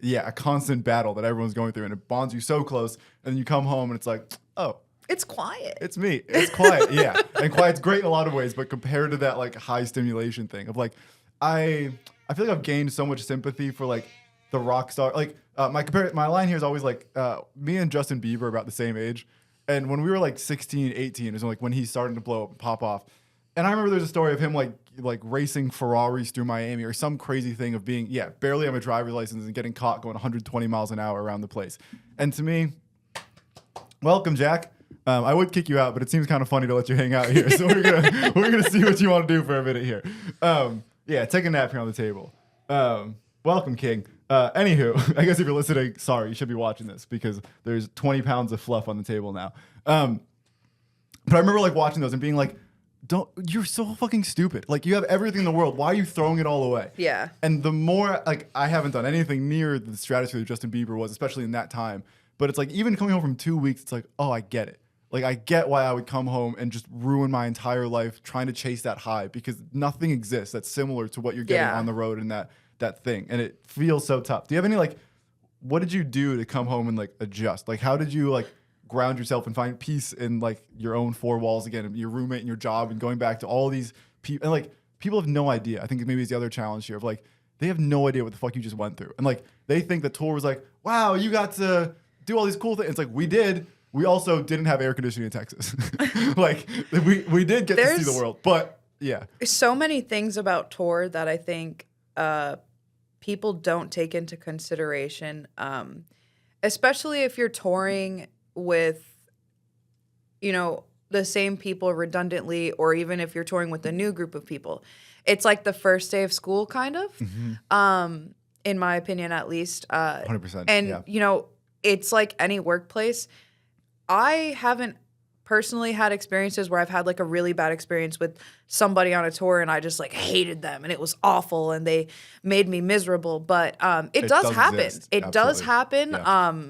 a constant battle that everyone's going through, and it bonds you so close. And then you come home and it's like, oh, it's quiet. It's me. It's quiet. Yeah, and quiet's great in a lot of ways, but compared to that like high stimulation thing of like, I feel like I've gained so much sympathy for like the rock star. Like my line here is always like me and Justin Bieber are about the same age, and when we were like 16, 18 is like when he's starting to blow up and pop off. And I remember there's a story of him like racing Ferraris through Miami or some crazy thing of being, barely have a driver's license and getting caught going 120 miles an hour around the place. And to me, welcome, Jack. I would kick you out, but it seems kind of funny to let you hang out here. So we're gonna see what you want to do for a minute here. Take a nap here on the table. Welcome, King. Anywho, I guess if you're listening, sorry, you should be watching this because there's 20 pounds of fluff on the table now. But I remember like watching those and being like, you're so fucking stupid. Like, you have everything in the world. Why are you throwing it all away? Yeah. And the more, like, I haven't done anything near the stratosphere that Justin Bieber was, especially in that time. But it's like, even coming home from 2 weeks, it's like, oh, I get it. Like, I get why I would come home and just ruin my entire life trying to chase that high because nothing exists that's similar to what you're getting on the road and that thing. And it feels so tough. Do you have any, like, what did you do to come home and, like, adjust? Like, how did you, like, ground yourself and find peace in like your own four walls again, and your roommate and your job, and going back to all these people? And like, people have no idea. I think maybe it's the other challenge here of like, they have no idea what the fuck you just went through, and like they think the tour was like, wow, you got to do all these cool things. It's like, we did. We also didn't have air conditioning in Texas. Like we did get to see the world, but yeah, so many things about tour that I think people don't take into consideration, especially if you're touring with, you know, the same people redundantly, or even if you're touring with a new group of people. It's like the first day of school, kind of, in my opinion, at least. 100%. And, you know, it's like any workplace. I haven't personally had experiences where I've had like a really bad experience with somebody on a tour and I just like hated them and it was awful and they made me miserable. But it does happen. Exist. It Absolutely. does happen. Yeah.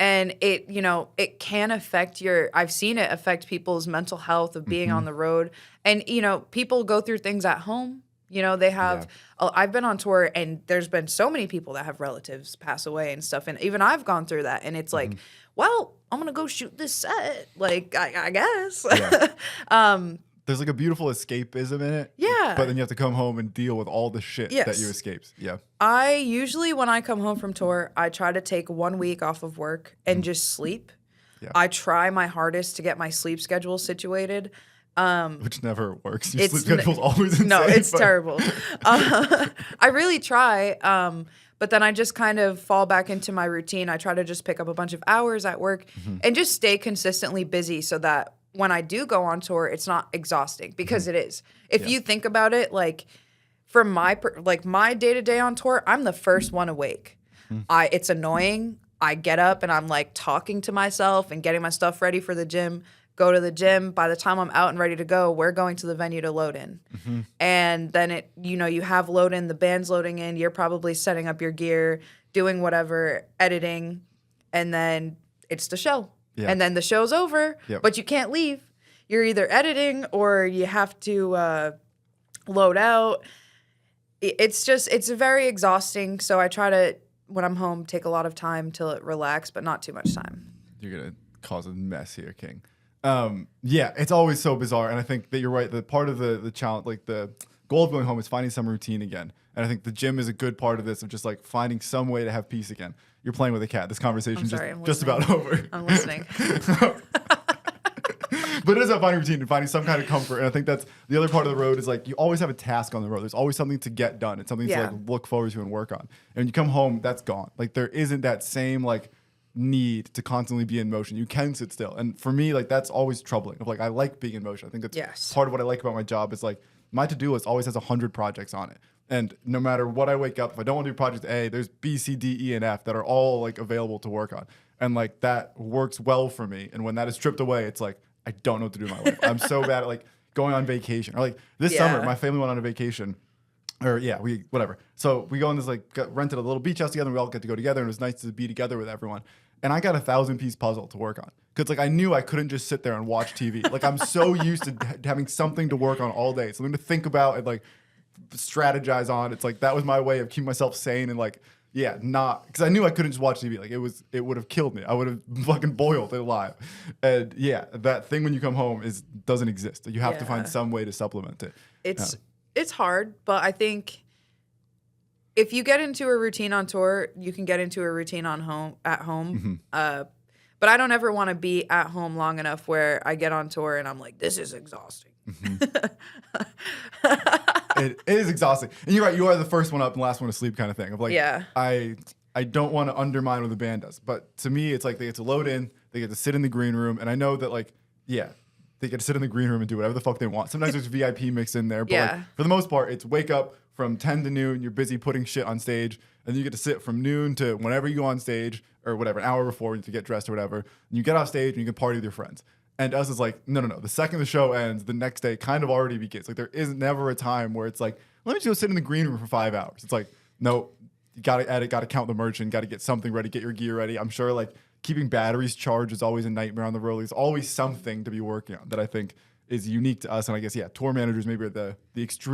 And it, you know, it can affect I've seen it affect people's mental health of being on the road. And, you know, people go through things at home. You know, they have, I've been on tour and there's been so many people that have relatives pass away and stuff. And even I've gone through that. And it's like, well, I'm going to go shoot this set. Like, I guess. Yeah. There's like a beautiful escapism in it. Yeah. But then you have to come home and deal with all the shit that you escaped. Yeah. I usually, when I come home from tour, I try to take 1 week off of work and just sleep. Yeah. I try my hardest to get my sleep schedule situated. Which never works. Your sleep schedule's always insane. No, it's terrible. I really try. But then I just kind of fall back into my routine. I try to just pick up a bunch of hours at work and just stay consistently busy so that when I do go on tour, it's not exhausting, because it is. If you think about it, like from my day-to-day on tour, I'm the first one awake. It's annoying. I get up and I'm like talking to myself and getting my stuff ready for the gym. Go to the gym. By the time I'm out and ready to go, we're going to the venue to load in. And then you have load in, the band's loading in, you're probably setting up your gear, doing whatever, editing, and then it's the show. Yeah. And then the show's over, Yep. but you can't leave. You're either editing or you have to load out. It's very exhausting. So I try to, when I'm home, take a lot of time to relax, but not too much time. You're going to cause a mess here, King. Yeah, it's always so bizarre. And I think that you're right. The part of the challenge, like the goal of going home is finding some routine again. And I think the gym is a good part of this, of just like finding some way to have peace again. You're playing with a cat. This conversation just about over. I'm listening. But it is about finding routine and finding some kind of comfort. And I think that's the other part of the road is like you always have a task on the road. There's always something to get done. It's something to like look forward to and work on. And when you come home, that's gone. Like there isn't that same like need to constantly be in motion. You can sit still. And for me, like that's always troubling. Of like I like being in motion. I think that's part of what I like about my job is like my to-do list always has 100 projects on it. And no matter what I wake up, if I don't want to do project A, there's B, C, D, E, and F that are all like available to work on. And like that works well for me. And when that is stripped away, it's like I don't know what to do in my life. I'm so bad at like going on vacation. Or like this summer, my family went on a vacation. Or whatever. So we go on this like rented a little beach house together and we all get to go together and it was nice to be together with everyone. And I got a 1,000-piece puzzle to work on. Because like I knew I couldn't just sit there and watch TV. Like I'm so used to having something to work on all day. Something to think about and like strategize on. It's like that was my way of keeping myself sane and like not because I knew I couldn't just watch TV. Like it would have killed me. I would have fucking boiled alive. And that thing when you come home doesn't exist. You have to find some way to supplement it. It's hard, but I think if you get into a routine on tour, you can get into a routine at home. Mm-hmm. But I don't ever want to be at home long enough where I get on tour and I'm like, this is exhausting. Mm-hmm. It is exhausting. And you're right, you are the first one up and last one to sleep kind of thing. Of like, I don't want to undermine what the band does. But to me, it's like they get to load in, they get to sit in the green room. And I know that like, they get to sit in the green room and do whatever the fuck they want. Sometimes there's VIP mix in there. But like, for the most part, it's wake up from 10 to noon, you're busy putting shit on stage. And then you get to sit from noon to whenever you go on stage or whatever, an hour before to get dressed or whatever. And you get off stage and you can party with your friends. And us is like, no. The second the show ends, the next day kind of already begins. Like there is never a time where it's like, let me just go sit in the green room for 5 hours. It's like, no, you got to edit, got to count the merchant, got to get something ready, get your gear ready. I'm sure like keeping batteries charged is always a nightmare on the road. There's always something to be working on that I think is unique to us. And I guess, tour managers maybe are the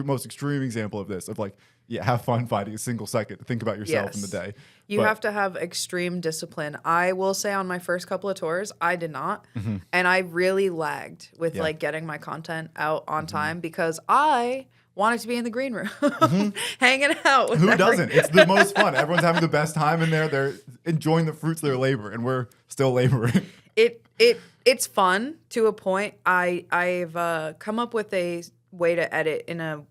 most extreme example of this, of like, have fun finding a single second to think about yourself in the day. You have to have extreme discipline. I will say on my first couple of tours, I did not. Mm-hmm. And I really lagged with like getting my content out on time because I wanted to be in the green room, hanging out with Who doesn't? It's the most fun. Everyone's having the best time in there. They're enjoying the fruits of their labor, and we're still laboring. It's fun to a point. I've come up with a way to edit in a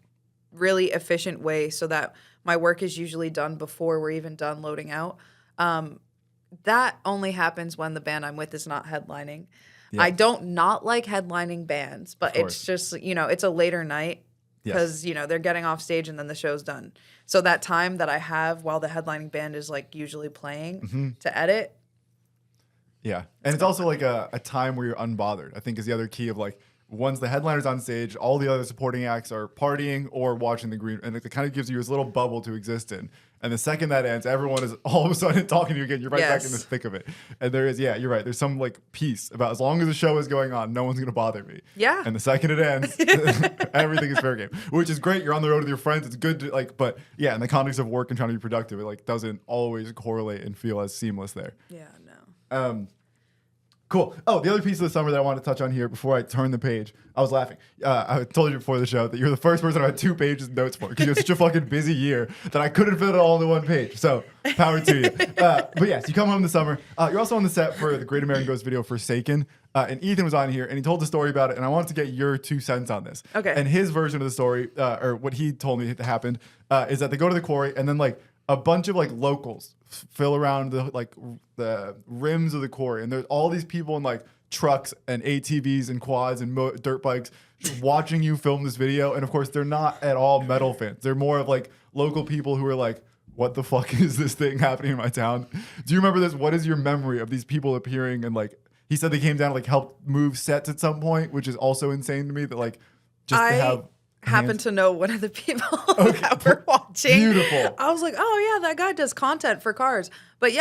really efficient way so that my work is usually done before we're even done loading out. That only happens when the band I'm with is not headlining. I don't not like headlining bands, but it's just, it's a later night because, they're getting off stage and then the show's done. So that time that I have while the headlining band is like usually playing to edit. Yeah. And it's also like a time where you're unbothered, I think is the other key of like, once the headliner's on stage, all the other supporting acts are partying or watching the green, and it kind of gives you this little bubble to exist in. And the second that ends, everyone is all of a sudden talking to you again. You're right back in the thick of it. And there is, you're right. There's some like peace about as long as the show is going on, no one's gonna bother me. Yeah. And the second it ends, everything is fair game, which is great. You're on the road with your friends. It's good to like, but in the context of work and trying to be productive, it like doesn't always correlate and feel as seamless there. Yeah, no. Cool. Oh, the other piece of the summer that I want to touch on here before I turn the page, I was laughing. I told you before the show that you're the first person I had 2 pages of notes for because you had such a fucking busy year that I couldn't fit it all into 1 page. So, power to you. But yes, you come home this summer. You're also on the set for the Great American Ghost video Forsaken. And Ethan was on here and he told the story about it. And I wanted to get your 2 cents on this. Okay. And his version of the story, or what he told me happened, is that they go to the quarry and then like a bunch of like locals fill around the rims of the quarry, and there's all these people in like trucks and ATVs and quads and dirt bikes just watching you film this video. And of course, they're not at all metal fans. They're more of like local people who are like, "What the fuck is this thing happening in my town?" Do you remember this? What is your memory of these people appearing and like? He said they came down to like help move sets at some point, which is also insane to me. That like just to have. Happen to know one of the people that were watching. Beautiful. I was like, oh yeah, that guy does content for cars. But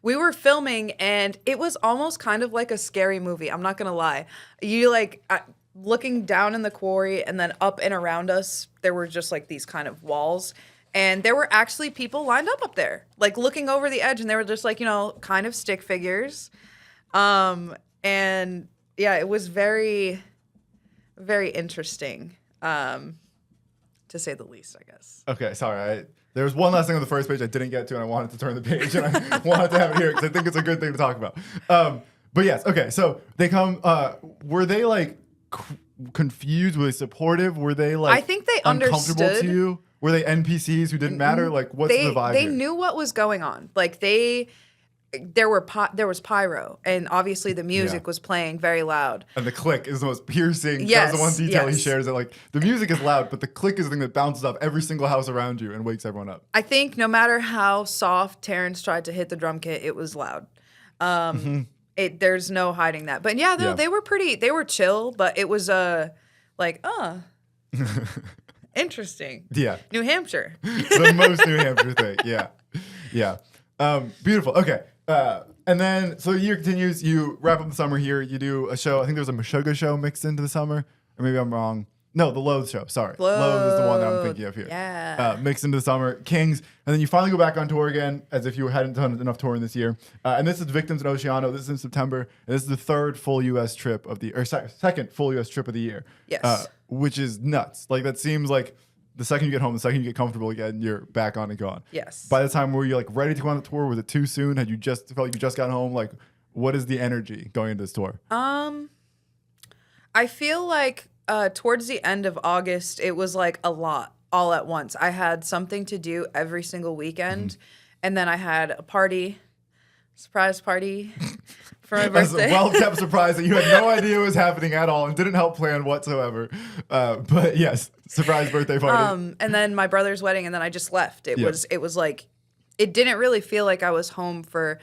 we were filming, and it was almost kind of like a scary movie. I'm not gonna lie. You like looking down in the quarry, and then up and around us, there were just like these kind of walls. And there were actually people lined up there, like looking over the edge, and they were just like, kind of stick figures. And yeah, it was very, very interesting, to say the least, I guess. Okay, sorry. There was one last thing on the first page I didn't get to, and I wanted to turn the page, and I wanted to have it here because I think it's a good thing to talk about. But yes, okay, so they come, were they like confused? Were they supportive? Were they like I think they uncomfortable understood. to you? Were they NPCs who didn't matter? Like, what's the vibe They here? knew what was going on. Like there was pyro, and obviously the music was playing very loud. And the click is the most piercing. Yes, That's the one detail he yes. shares. That like the music is loud, but the click is the thing that bounces off every single house around you and wakes everyone up. I think no matter how soft Terrence tried to hit the drum kit, it was loud. There's no hiding that. But yeah, they were chill, but it was interesting. Yeah. New Hampshire. The most New Hampshire thing. Yeah. Yeah. Beautiful. Okay. And then, so the year continues. You wrap up the summer here. You do a show. I think there's a Meshuggah show mixed into the summer. Or maybe I'm wrong. No, the Loathe show. Sorry. Loathe is the one that I'm thinking of here. Yeah. Mixed into the summer. Kings. And then you finally go back on tour again, as if you hadn't done enough touring this year. And this is Victims in Oceano. This is in September. And this is the third full U.S. trip of the, or second full U.S. trip of the year. Yes. Which is nuts. Like, that seems like the second you get home, the second you get comfortable again, you're back on and gone. Yes. By the time were you like ready to go on the tour? Was it too soon? Had you just felt like you just got home? Like, what is the energy going into this tour? I feel like towards the end of August, it was like a lot all at once. I had something to do every single weekend, and then I had a surprise party for my That's birthday. a well-kept surprise that you had no idea was happening at all and didn't help plan whatsoever. But yes, surprise birthday party. And then my brother's wedding, and then I just left. It was like, it didn't really feel like I was home for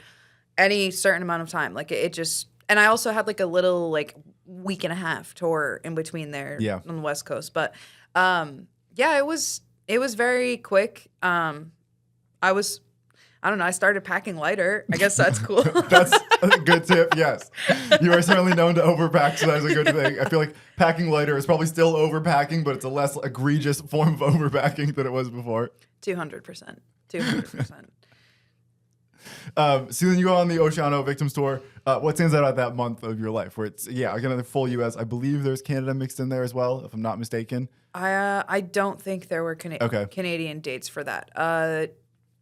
any certain amount of time. Like it just, and I also had like a little like week and a half tour in between there on the West Coast. But yeah, it was very quick. I don't know. I started packing lighter. I guess that's cool. That's a good tip. Yes, you are certainly known to overpack, so that's a good thing. I feel like packing lighter is probably still overpacking, but it's a less egregious form of overpacking than it was before. 200%. 200%. So then you go on the Oceano Victims Tour. What stands out about that month of your life? Where it's again the full U.S. I believe there's Canada mixed in there as well, if I'm not mistaken. I don't think there were Canadian dates for that.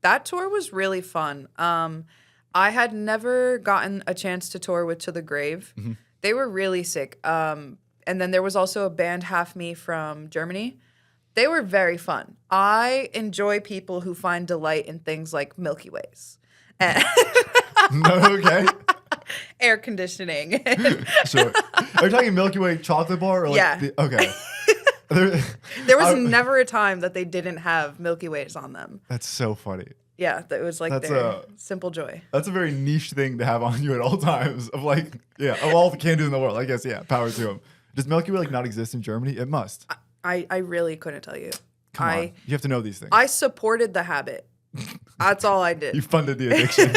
That tour was really fun. I had never gotten a chance to tour with To the Grave. Mm-hmm. They were really sick. And then there was also a band, Half Me, from Germany. They were very fun. I enjoy people who find delight in things like Milky Ways. Okay. Air conditioning. Sure. Are you talking Milky Way chocolate bar? Or like okay. There was never a time that they didn't have Milky Ways on them. That's so funny. Yeah, that was like their simple joy. That's a very niche thing to have on you at all times. Of like, of all the candies in the world, I guess, power to them. Does Milky Way like not exist in Germany? It must. I really couldn't tell you. Come on, you have to know these things. I supported the habit. That's all I did. You funded the addiction.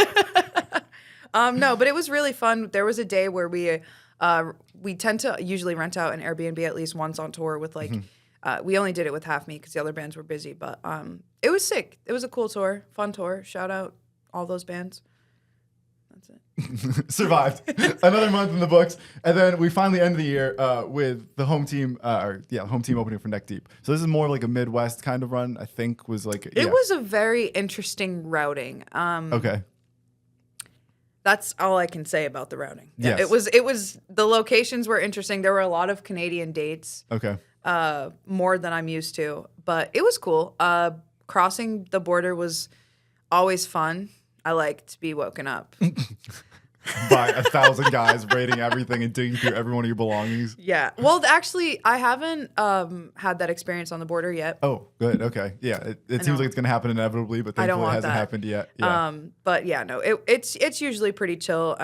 No, but it was really fun. There was a day where we tend to usually rent out an Airbnb at least once on tour with like, we only did it with Half Me because the other bands were busy, but it was sick. It was a cool tour, fun tour. Shout out all those bands. That's it. Survived. Another month in the books. And then we finally end the year with the home team, home team opening for Neck Deep. So this is more like a Midwest kind of run, I think was like. It was a very interesting routing. Okay. That's all I can say about the routing. Yes. It was the locations were interesting. There were a lot of Canadian dates. Okay. More than I'm used to, but it was cool. Crossing the border was always fun. I like to be woken up by 1,000 guys raiding everything and digging through every one of your belongings. Yeah. Well, actually, I haven't had that experience on the border yet. Oh, good. Okay. Yeah. It seems like it's going to happen inevitably, but thankfully it hasn't happened yet. Yeah. But yeah, no, it's usually pretty chill.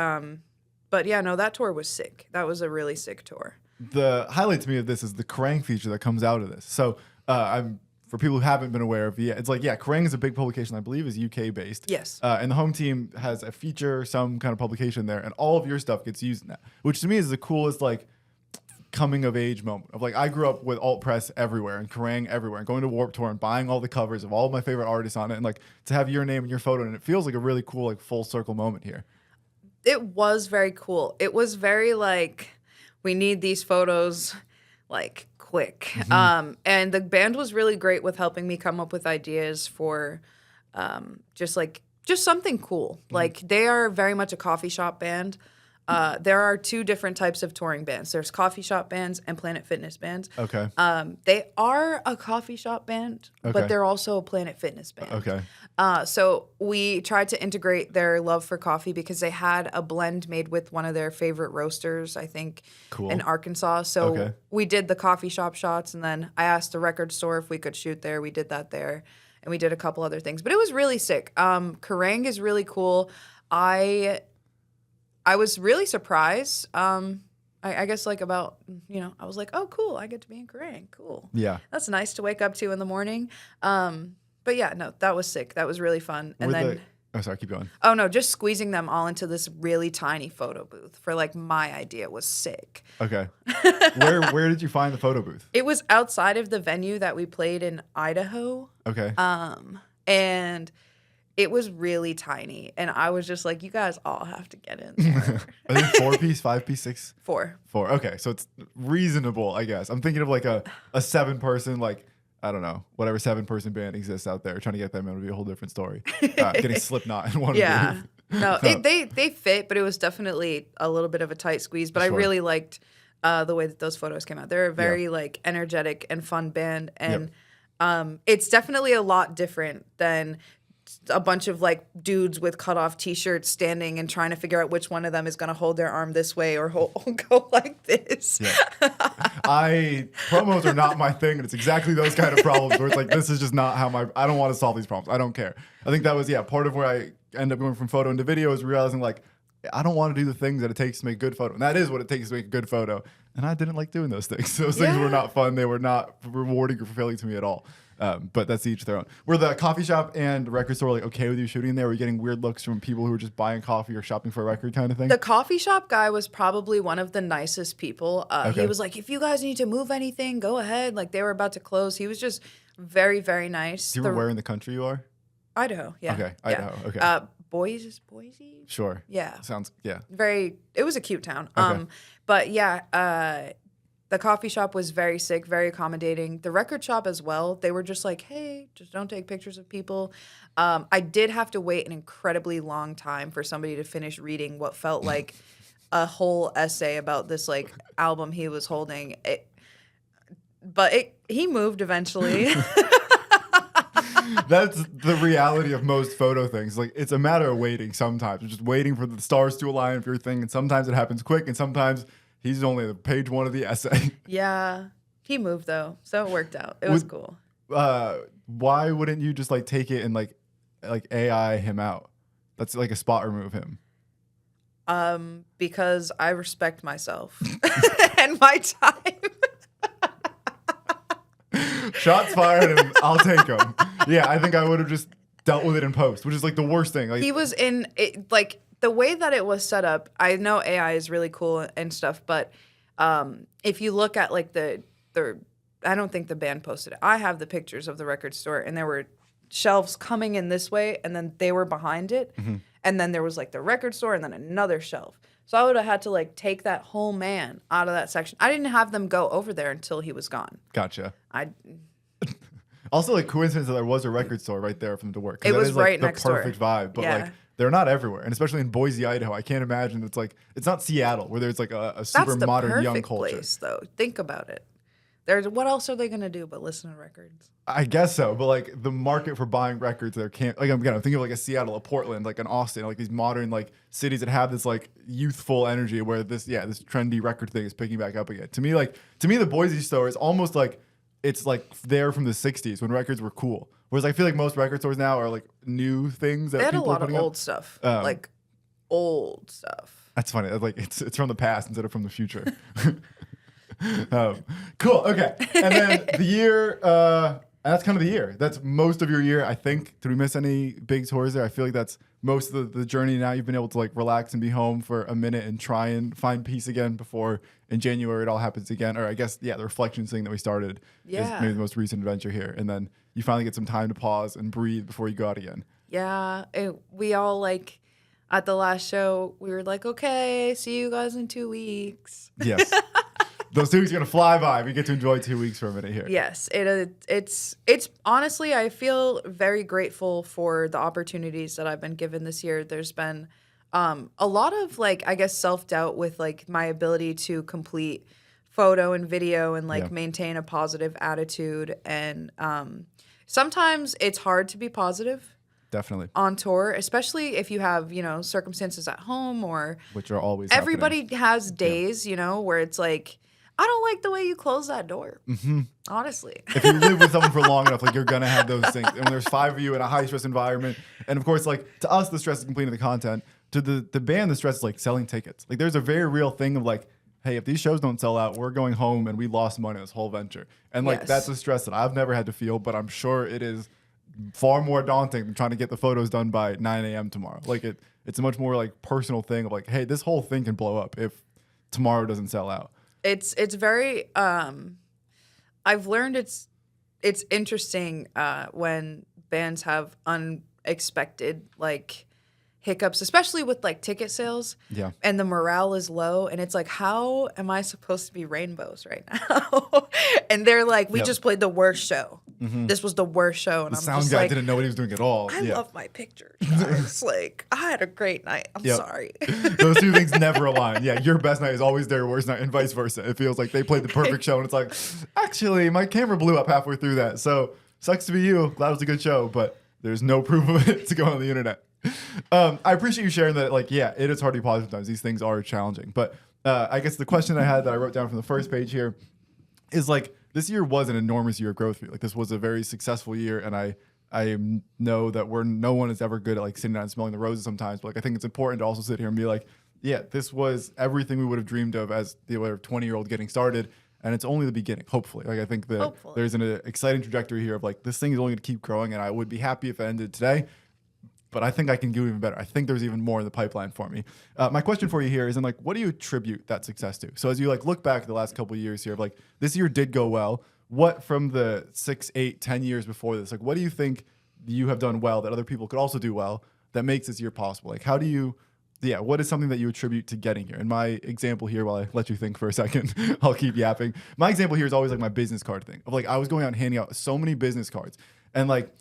But yeah, no, that tour was sick. That was a really sick tour. The highlight to me of this is the Kerrang feature that comes out of this. So I'm for people who haven't been aware of, it's like, Kerrang is a big publication, I believe is UK based. Yes. And the home team has a feature, some kind of publication there, and all of your stuff gets used in that, which to me is the coolest, like, coming of age moment of like, I grew up with alt press everywhere and Kerrang everywhere and going to Warped Tour and buying all the covers of all of my favorite artists on it. And like to have your name and your photo, and it feels like a really cool, like full circle moment here. It was very cool. It was very like, we need these photos like quick. And the band was really great with helping me come up with ideas for just something cool. Like they are very much a coffee shop band. There are two different types of touring bands. There's coffee shop bands and Planet Fitness bands. Okay. They are a coffee shop band, but they're also a Planet Fitness band. Okay. So we tried to integrate their love for coffee because they had a blend made with one of their favorite roasters, I think, in Arkansas. So we did the coffee shop shots, and then I asked the record store if we could shoot there. We did that there, and we did a couple other things. But it was really sick. Kerrang is really cool. I was really surprised. I guess like about, I was like, oh, cool. I get to be in Kerrang. Cool. Yeah. That's nice to wake up to in the morning. But yeah, no, that was sick. That was really fun. And oh, sorry, keep going. Oh, no, just squeezing them all into this really tiny photo booth for like my idea was sick. Okay. Where did you find the photo booth? It was outside of the venue that we played in Idaho. Okay. And it was really tiny, and I was just like, you guys all have to get in there. I think 4-piece, 5-piece, 6? 4. 4. Okay, so it's reasonable, I guess. I'm thinking of like a 7-person, like, I don't know, whatever 7-person band exists out there. Trying to get them in would be a whole different story. Getting Slipknot in one booth. No, they fit, but it was definitely a little bit of a tight squeeze. But I really liked the way that those photos came out. They're a very like energetic and fun band, and it's definitely a lot different than a bunch of like dudes with cut off t-shirts standing and trying to figure out which one of them is going to hold their arm this way or go like this. Promos are not my thing, and it's exactly those kind of problems where it's like, this is just not how I don't want to solve these problems. I don't care. I think that was part of where I end up going from photo into video is realizing like, I don't want to do the things that it takes to make a good photo. And that is what it takes to make a good photo. And I didn't like doing those things. Those things were not fun. They were not rewarding or fulfilling to me at all. But that's each their own. Were the coffee shop and record store like okay with you shooting there? Were you getting weird looks from people who were just buying coffee or shopping for a record kind of thing? The coffee shop guy was probably one of the nicest people. He was like, if you guys need to move anything, go ahead. Like they were about to close. He was just very, very nice. Do you remember where in the country you are? Idaho, yeah. Okay, Idaho, okay. Boise? Sure. Yeah. Sounds, it was a cute town. Okay. But yeah, the coffee shop was very sick, very accommodating. The record shop as well. They were just like, hey, just don't take pictures of people. I did have to wait an incredibly long time for somebody to finish reading what felt like a whole essay about this like album he was holding. He moved eventually. That's the reality of most photo things. Like it's a matter of waiting sometimes. You're just waiting for the stars to align for your thing, and sometimes it happens quick, and sometimes he's only at page 1 of the essay. Yeah. He moved though, so it worked out. It was cool. Why wouldn't you just like take it and like AI him out? That's like a spot remove him. Because I respect myself and my time. Shots fired, and I'll take them. Yeah, I think I would have just dealt with it in post, which is like the worst thing. Like he was in it, like the way that it was set up. I know AI is really cool and stuff, but if you look at like the I don't think the band posted it. I have the pictures of the record store, and there were shelves coming in this way, and then they were behind it, and then there was like the record store, and then another shelf. So I would have had to like take that whole man out of that section. I didn't have them go over there until he was gone. Gotcha. Also, like coincidence that there was a record store right there for them to work. It was is, like, right next door. The perfect vibe, but like they're not everywhere, and especially in Boise, Idaho. I can't imagine it's not Seattle where there's like a super modern young culture. That's the perfect place, though. Think about it. What else are they gonna do but listen to records? I guess so, but like the market for buying records, there can't like I'm thinking of like a Seattle, a Portland, like an Austin, like these modern like cities that have this like youthful energy where this trendy record thing is picking back up again. To me, the Boise store is almost like it's like there from the '60s when records were cool. Whereas I feel like most record stores now are like new things that they had people a lot are of old stuff, like old stuff. That's funny. Like it's from the past instead of from the future. Cool. Okay. And then the year And that's kind of the year. That's most of your year, I think. Did we miss any big tours there? I feel like that's most of the journey now. You've been able to like relax and be home for a minute and try and find peace again before in January it all happens again. Or I guess, yeah, the reflections thing that we started is maybe the most recent adventure here. And then you finally get some time to pause and breathe before you go out again. Yeah. We all like at the last show, we were like, okay, see you guys in 2 weeks. Yes. Those 2 weeks are going to fly by. We get to enjoy 2 weeks for a minute here. Yes, it's honestly, I feel very grateful for the opportunities that I've been given this year. There's been a lot of like, I guess, self-doubt with like my ability to complete photo and video and like maintain a positive attitude. And sometimes it's hard to be positive. Definitely. On tour, especially if you have, circumstances at home or which are always everybody happening. has days, where it's like, I don't like the way you close that door. Mm-hmm. Honestly. If you live with someone for long enough, like you're going to have those things. And when there's 5 of you in a high stress environment, and of course, like to us, the stress is completing the content. To the band, the stress is like selling tickets. Like there's a very real thing of like, hey, if these shows don't sell out, we're going home and we lost money on this whole venture. And like that's a stress that I've never had to feel, but I'm sure it is far more daunting than trying to get the photos done by 9 a.m. tomorrow. Like it's a much more like personal thing of like, hey, this whole thing can blow up if tomorrow doesn't sell out. It's very I've learned it's interesting when bands have unexpected like hiccups, especially with like ticket sales. Yeah. And the morale is low and it's like, how am I supposed to be rainbows right now? And they're like, we just played the worst show. Mm-hmm. This was the worst show. And the sound guy didn't know what he was doing at all. I love my pictures, guys. Like, I had a great night. I'm sorry. Those two things never align. Yeah, your best night is always their worst night, and vice versa. It feels like they played the perfect show, and it's like, actually, my camera blew up halfway through that. So, sucks to be you. Glad it was a good show, but there's no proof of it to go on the internet. I appreciate you sharing that. Like, yeah, it is hard to be positive sometimes. These things are challenging. But I guess the question I had that I wrote down from the first page here is like, this year was an enormous year of growth for you. Like this was a very successful year, and I know that no one is ever good at like sitting down and smelling the roses sometimes. But like I think it's important to also sit here and be like, yeah, this was everything we would have dreamed of as the 20-year-old getting started, and it's only the beginning. Hopefully, like I think that there's an exciting trajectory here of like this thing is only going to keep growing, and I would be happy if it ended today. But I think I can do even better. I think there's even more in the pipeline for me. My question for you here is, like, what do you attribute that success to? So as you like look back at the last couple of years here, of like this year did go well. What from the 6, 8, 10 years before this, like, what do you think you have done well that other people could also do well that makes this year possible? Like, how do you, what is something that you attribute to getting here? And my example here, while I let you think for a second, I'll keep yapping. My example here is always like my business card thing of like, I was going out and handing out so many business cards. And like,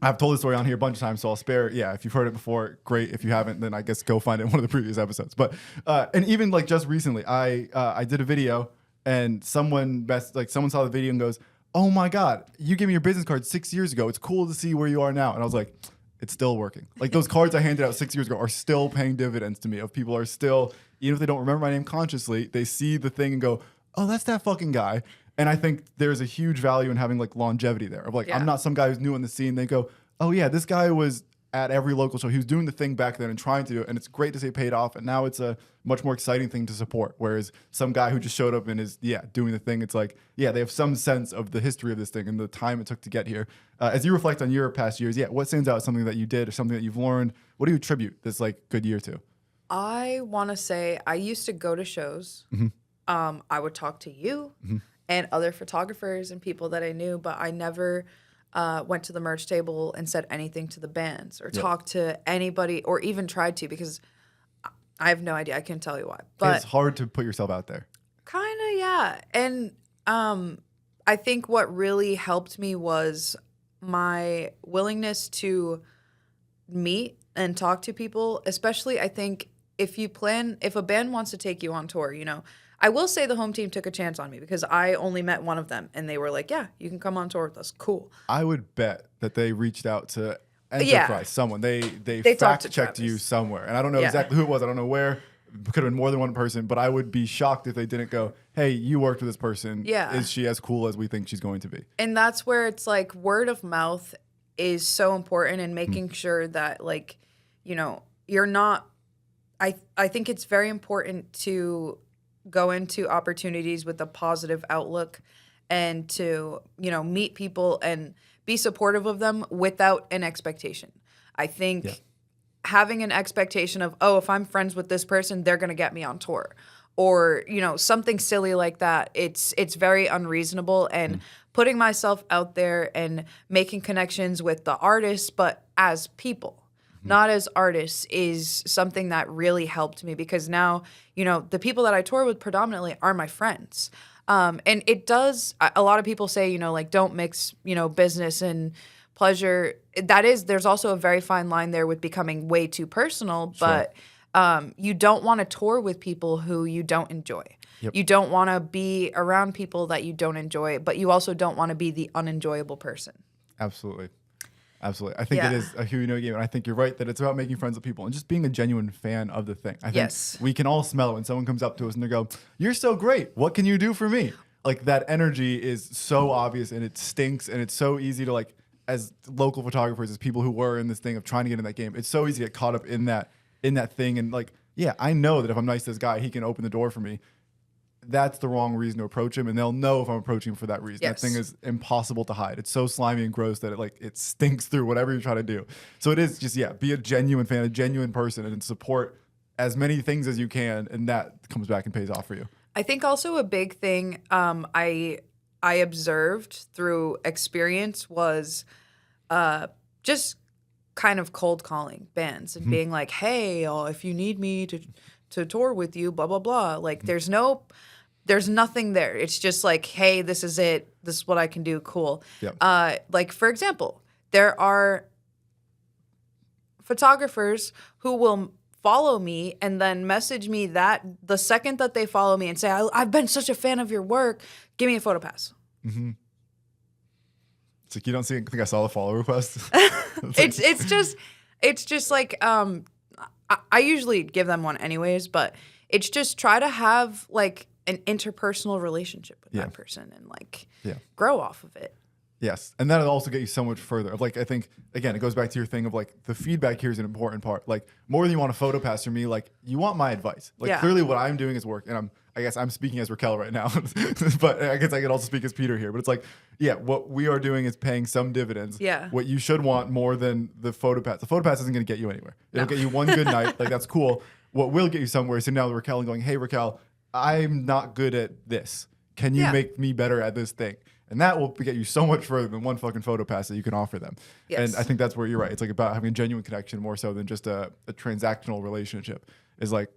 I've told this story on here a bunch of times, so I'll spare. Yeah, if you've heard it before, great. If you haven't, then I guess go find it in one of the previous episodes. But and even like just recently, I did a video and someone saw the video and goes, "Oh my God, you gave me your business card 6 years ago. It's cool to see where you are now." And I was like, it's still working. Like those cards I handed out 6 years ago are still paying dividends to me. Of people are still, even if they don't remember my name consciously, they see the thing and go, "Oh, that's that fucking guy." And I think there's a huge value in having like longevity there. Of like, I'm not some guy who's new on the scene. They go, "Oh yeah, this guy was at every local show. He was doing the thing back then and trying to do it. And it's great to say it paid off. And now it's a much more exciting thing to support." Whereas some guy who just showed up and is, doing the thing, it's like, they have some sense of the history of this thing and the time it took to get here. As you reflect on your past years, what stands out as something that you did or something that you've learned? What do you attribute this like good year to? I want to say I used to go to shows. Mm-hmm. I would talk to you. Mm-hmm. And other photographers and people that I knew, but I never went to the merch table and said anything to the bands or talked to anybody or even tried to, because I have no idea. I can't tell you why. But it's hard to put yourself out there. Kind of, yeah. And I think what really helped me was my willingness to meet and talk to people, especially I think if a band wants to take you on tour, I will say the home team took a chance on me because I only met one of them and they were like, "Yeah, you can come on tour with us." Cool. I would bet that they reached out to Enterprise, someone. They fact checked you somewhere. And I don't know exactly who it was. I don't know where. It could have been more than one person, but I would be shocked if they didn't go, "Hey, you worked with this person. Yeah. Is she as cool as we think she's going to be?" And that's where it's like word of mouth is so important in making sure that like, you're not, I think it's very important to go into opportunities with a positive outlook and to, meet people and be supportive of them without an expectation. I think having an expectation of, oh, if I'm friends with this person, they're going to get me on tour, or, something silly like that. It's very unreasonable, and putting myself out there and making connections with the artists, but as people, not as artists, is something that really helped me, because now, the people that I tour with predominantly are my friends. And it does, a lot of people say, like, don't mix, business and pleasure. There's also a very fine line there with becoming way too personal, but you don't want to tour with people who you don't enjoy. Yep. You don't want to be around people that you don't enjoy, but you also don't want to be the unenjoyable person. Absolutely. Absolutely. I think it is a who you know game, and I think you're right that it's about making friends with people and just being a genuine fan of the thing. I think we can all smell it when someone comes up to us and they go, "You're so great. What can you do for me?" Like, that energy is so obvious, and it stinks, and it's so easy to, like, as local photographers, as people who were in this thing of trying to get in that game, it's so easy to get caught up in that thing. And, like, I know that if I'm nice to this guy, he can open the door for me. That's the wrong reason to approach him, and they'll know if I'm approaching him for that reason. That thing is impossible to hide. It's so slimy and gross that it stinks through whatever you try to do. So it is just, be a genuine fan, a genuine person, and support as many things as you can, and that comes back and pays off for you. I think also a big thing I observed through experience was just kind of cold calling bands and being like, "Hey, if you need me to tour with you, blah blah blah." Like, there's nothing there. It's just like, "Hey, this is it. This is what I can do. Cool." Yep. Like, for example, there are photographers who will follow me and then message me that the second that they follow me and say, "I've been such a fan of your work. Give me a photo pass." Mm-hmm. It's like, you don't think I saw the follow request? It's just like, I usually give them one anyways, but it's just try to have, like, an interpersonal relationship with that person and, like, grow off of it. Yes. And that'll also get you so much further. Like, I think, again, it goes back to your thing of, like, the feedback here is an important part. Like, more than you want a photo pass from me, like, you want my advice. Like, clearly what I'm doing is work, and I guess I'm speaking as Rickelle right now, but I guess I could also speak as Peter here. But it's like, what we are doing is paying some dividends. Yeah. What you should want more than the photo pass. The photo pass isn't going to get you anywhere. It'll get you one good night. Like, that's cool. What will get you somewhere is sitting down with Rickelle and going, "Hey, Rickelle, I'm not good at this. Can you make me better at this thing?" And that will get you so much further than one fucking photo pass that you can offer them. Yes. And I think that's where you're right. It's like about having a genuine connection more so than just a transactional relationship. Is like,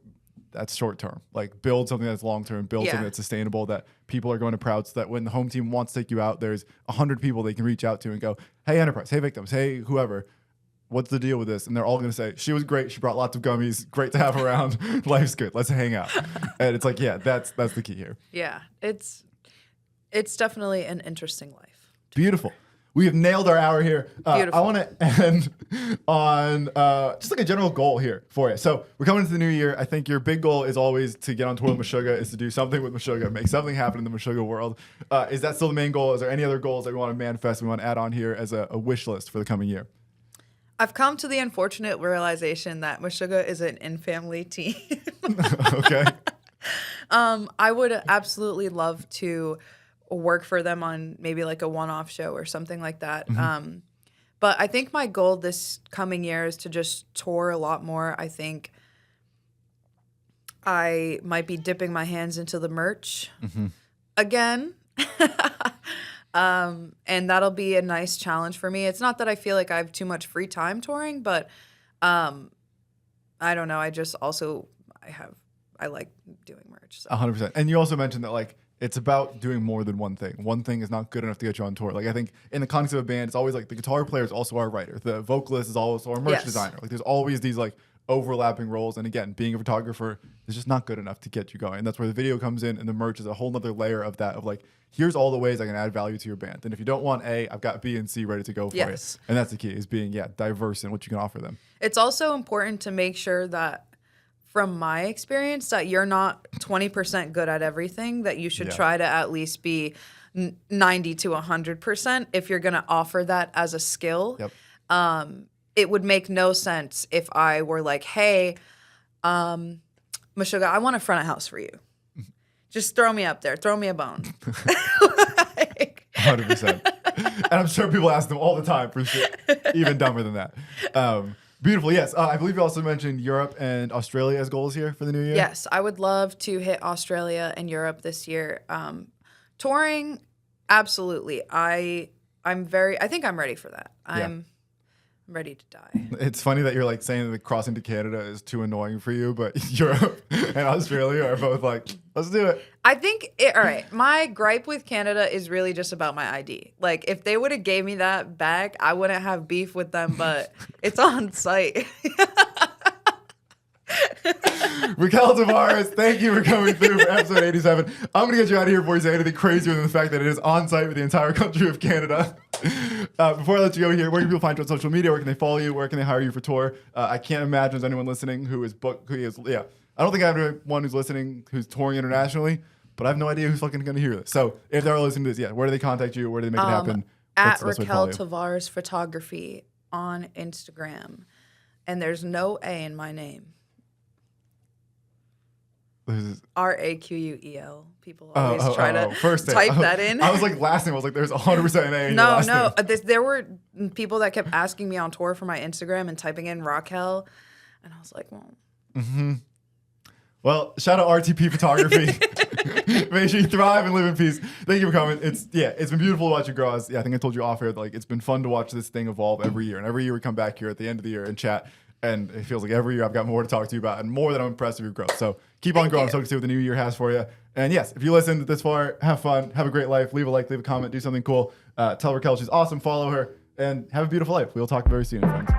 that's short term. Like, build something that's long term, build something that's sustainable, that people are going to proud, so that when the home team wants to take you out, there's 100 people they can reach out to and go, "Hey, Enterprise, hey, Victims, hey, whoever, what's the deal with this?" And they're all going to say, "She was great. She brought lots of gummies. Great to have her around. Life's good. Let's hang out." And it's like, that's the key here. Yeah, it's definitely an interesting life. Beautiful. We have nailed our hour here. I want to end on just like a general goal here for you. So we're coming into the new year. I think your big goal is always to get on tour with Meshuggah, is to do something with Meshuggah, make something happen in the Meshuggah world. Is that still the main goal? Is there any other goals that we want to manifest, we want to add on here as a wish list for the coming year? I've come to the unfortunate realization that Meshuggah is an in-family team. Okay. I would absolutely love to work for them on maybe like a one-off show or something like that. Mm-hmm. But I think my goal this coming year is to just tour a lot more. I think I might be dipping my hands into the merch again. And that'll be a nice challenge for me. It's not that I feel like I have too much free time touring, but I don't know. I like doing merch. So. 100%. And you also mentioned that, like, it's about doing more than one thing. One thing is not good enough to get you on tour. Like, I think in the context of a band, it's always like the guitar player is also our writer. The vocalist is also our merch designer. Like, there's always these, like, overlapping roles. And again, being a photographer is just not good enough to get you going. And that's where the video comes in, and the merch is a whole nother layer of that, of like, here's all the ways I can add value to your band. And if you don't want A, I've got B and C ready to go for you. And that's the key, is being, diverse in what you can offer them. It's also important to make sure that, from my experience, that you're not 20% good at everything, that you should try to at least be 90 to 100% if you're going to offer that as a skill. Yep. It would make no sense if I were like, "Hey, Meshuggah, I want to front a house for you. Just throw me up there. Throw me a bone." 100%. And I'm sure people ask them all the time for shit even dumber than that. Beautiful. Yes. I believe you also mentioned Europe and Australia as goals here for the new year. Yes, I would love to hit Australia and Europe this year. Touring, absolutely. I think I'm ready for that. I'm ready to die. It's funny that you're like saying that crossing to Canada is too annoying for you, but Europe and Australia are both like, let's do it. I think all right. My gripe with Canada is really just about my ID. Like, if they would have gave me that back, I wouldn't have beef with them. But it's on site. Rickelle Tavares, thank you for coming through for episode 87. I'm going to get you out of here before you say anything crazier than the fact that it is on site with the entire country of Canada. Before I let you go here, where can people find you on social media? Where can they follow you? Where can they hire you for tour? I can't imagine there's anyone listening who is booked. I don't think I have anyone who's listening who's touring internationally, but I have no idea who's fucking going to hear this. So if they're listening to this, where do they contact you? Where do they make it happen? At Rickelle Tavares Photography on Instagram. And there's no A in my name. Raquel. People always try to type that in. I was like, last name, I was like, there's 100% an A in your last name. There were people that kept asking me on tour for my Instagram and typing in Raquel. And I was like, well. Mm-hmm. Well, shout out RTP Photography. Make sure you thrive and live in peace. Thank you for coming. It's been beautiful to watch you grow. I think I told you off here, like, it's been fun to watch this thing evolve every year. And every year we come back here at the end of the year and chat. And it feels like every year I've got more to talk to you about and more that I'm impressed with your growth. So keep on growing. I'm stoked to see what the new year has for you. And yes, if you listened this far, have fun, have a great life, leave a like, leave a comment, do something cool. Tell Rickelle she's awesome, follow her, and have a beautiful life. We'll talk very soon, friends.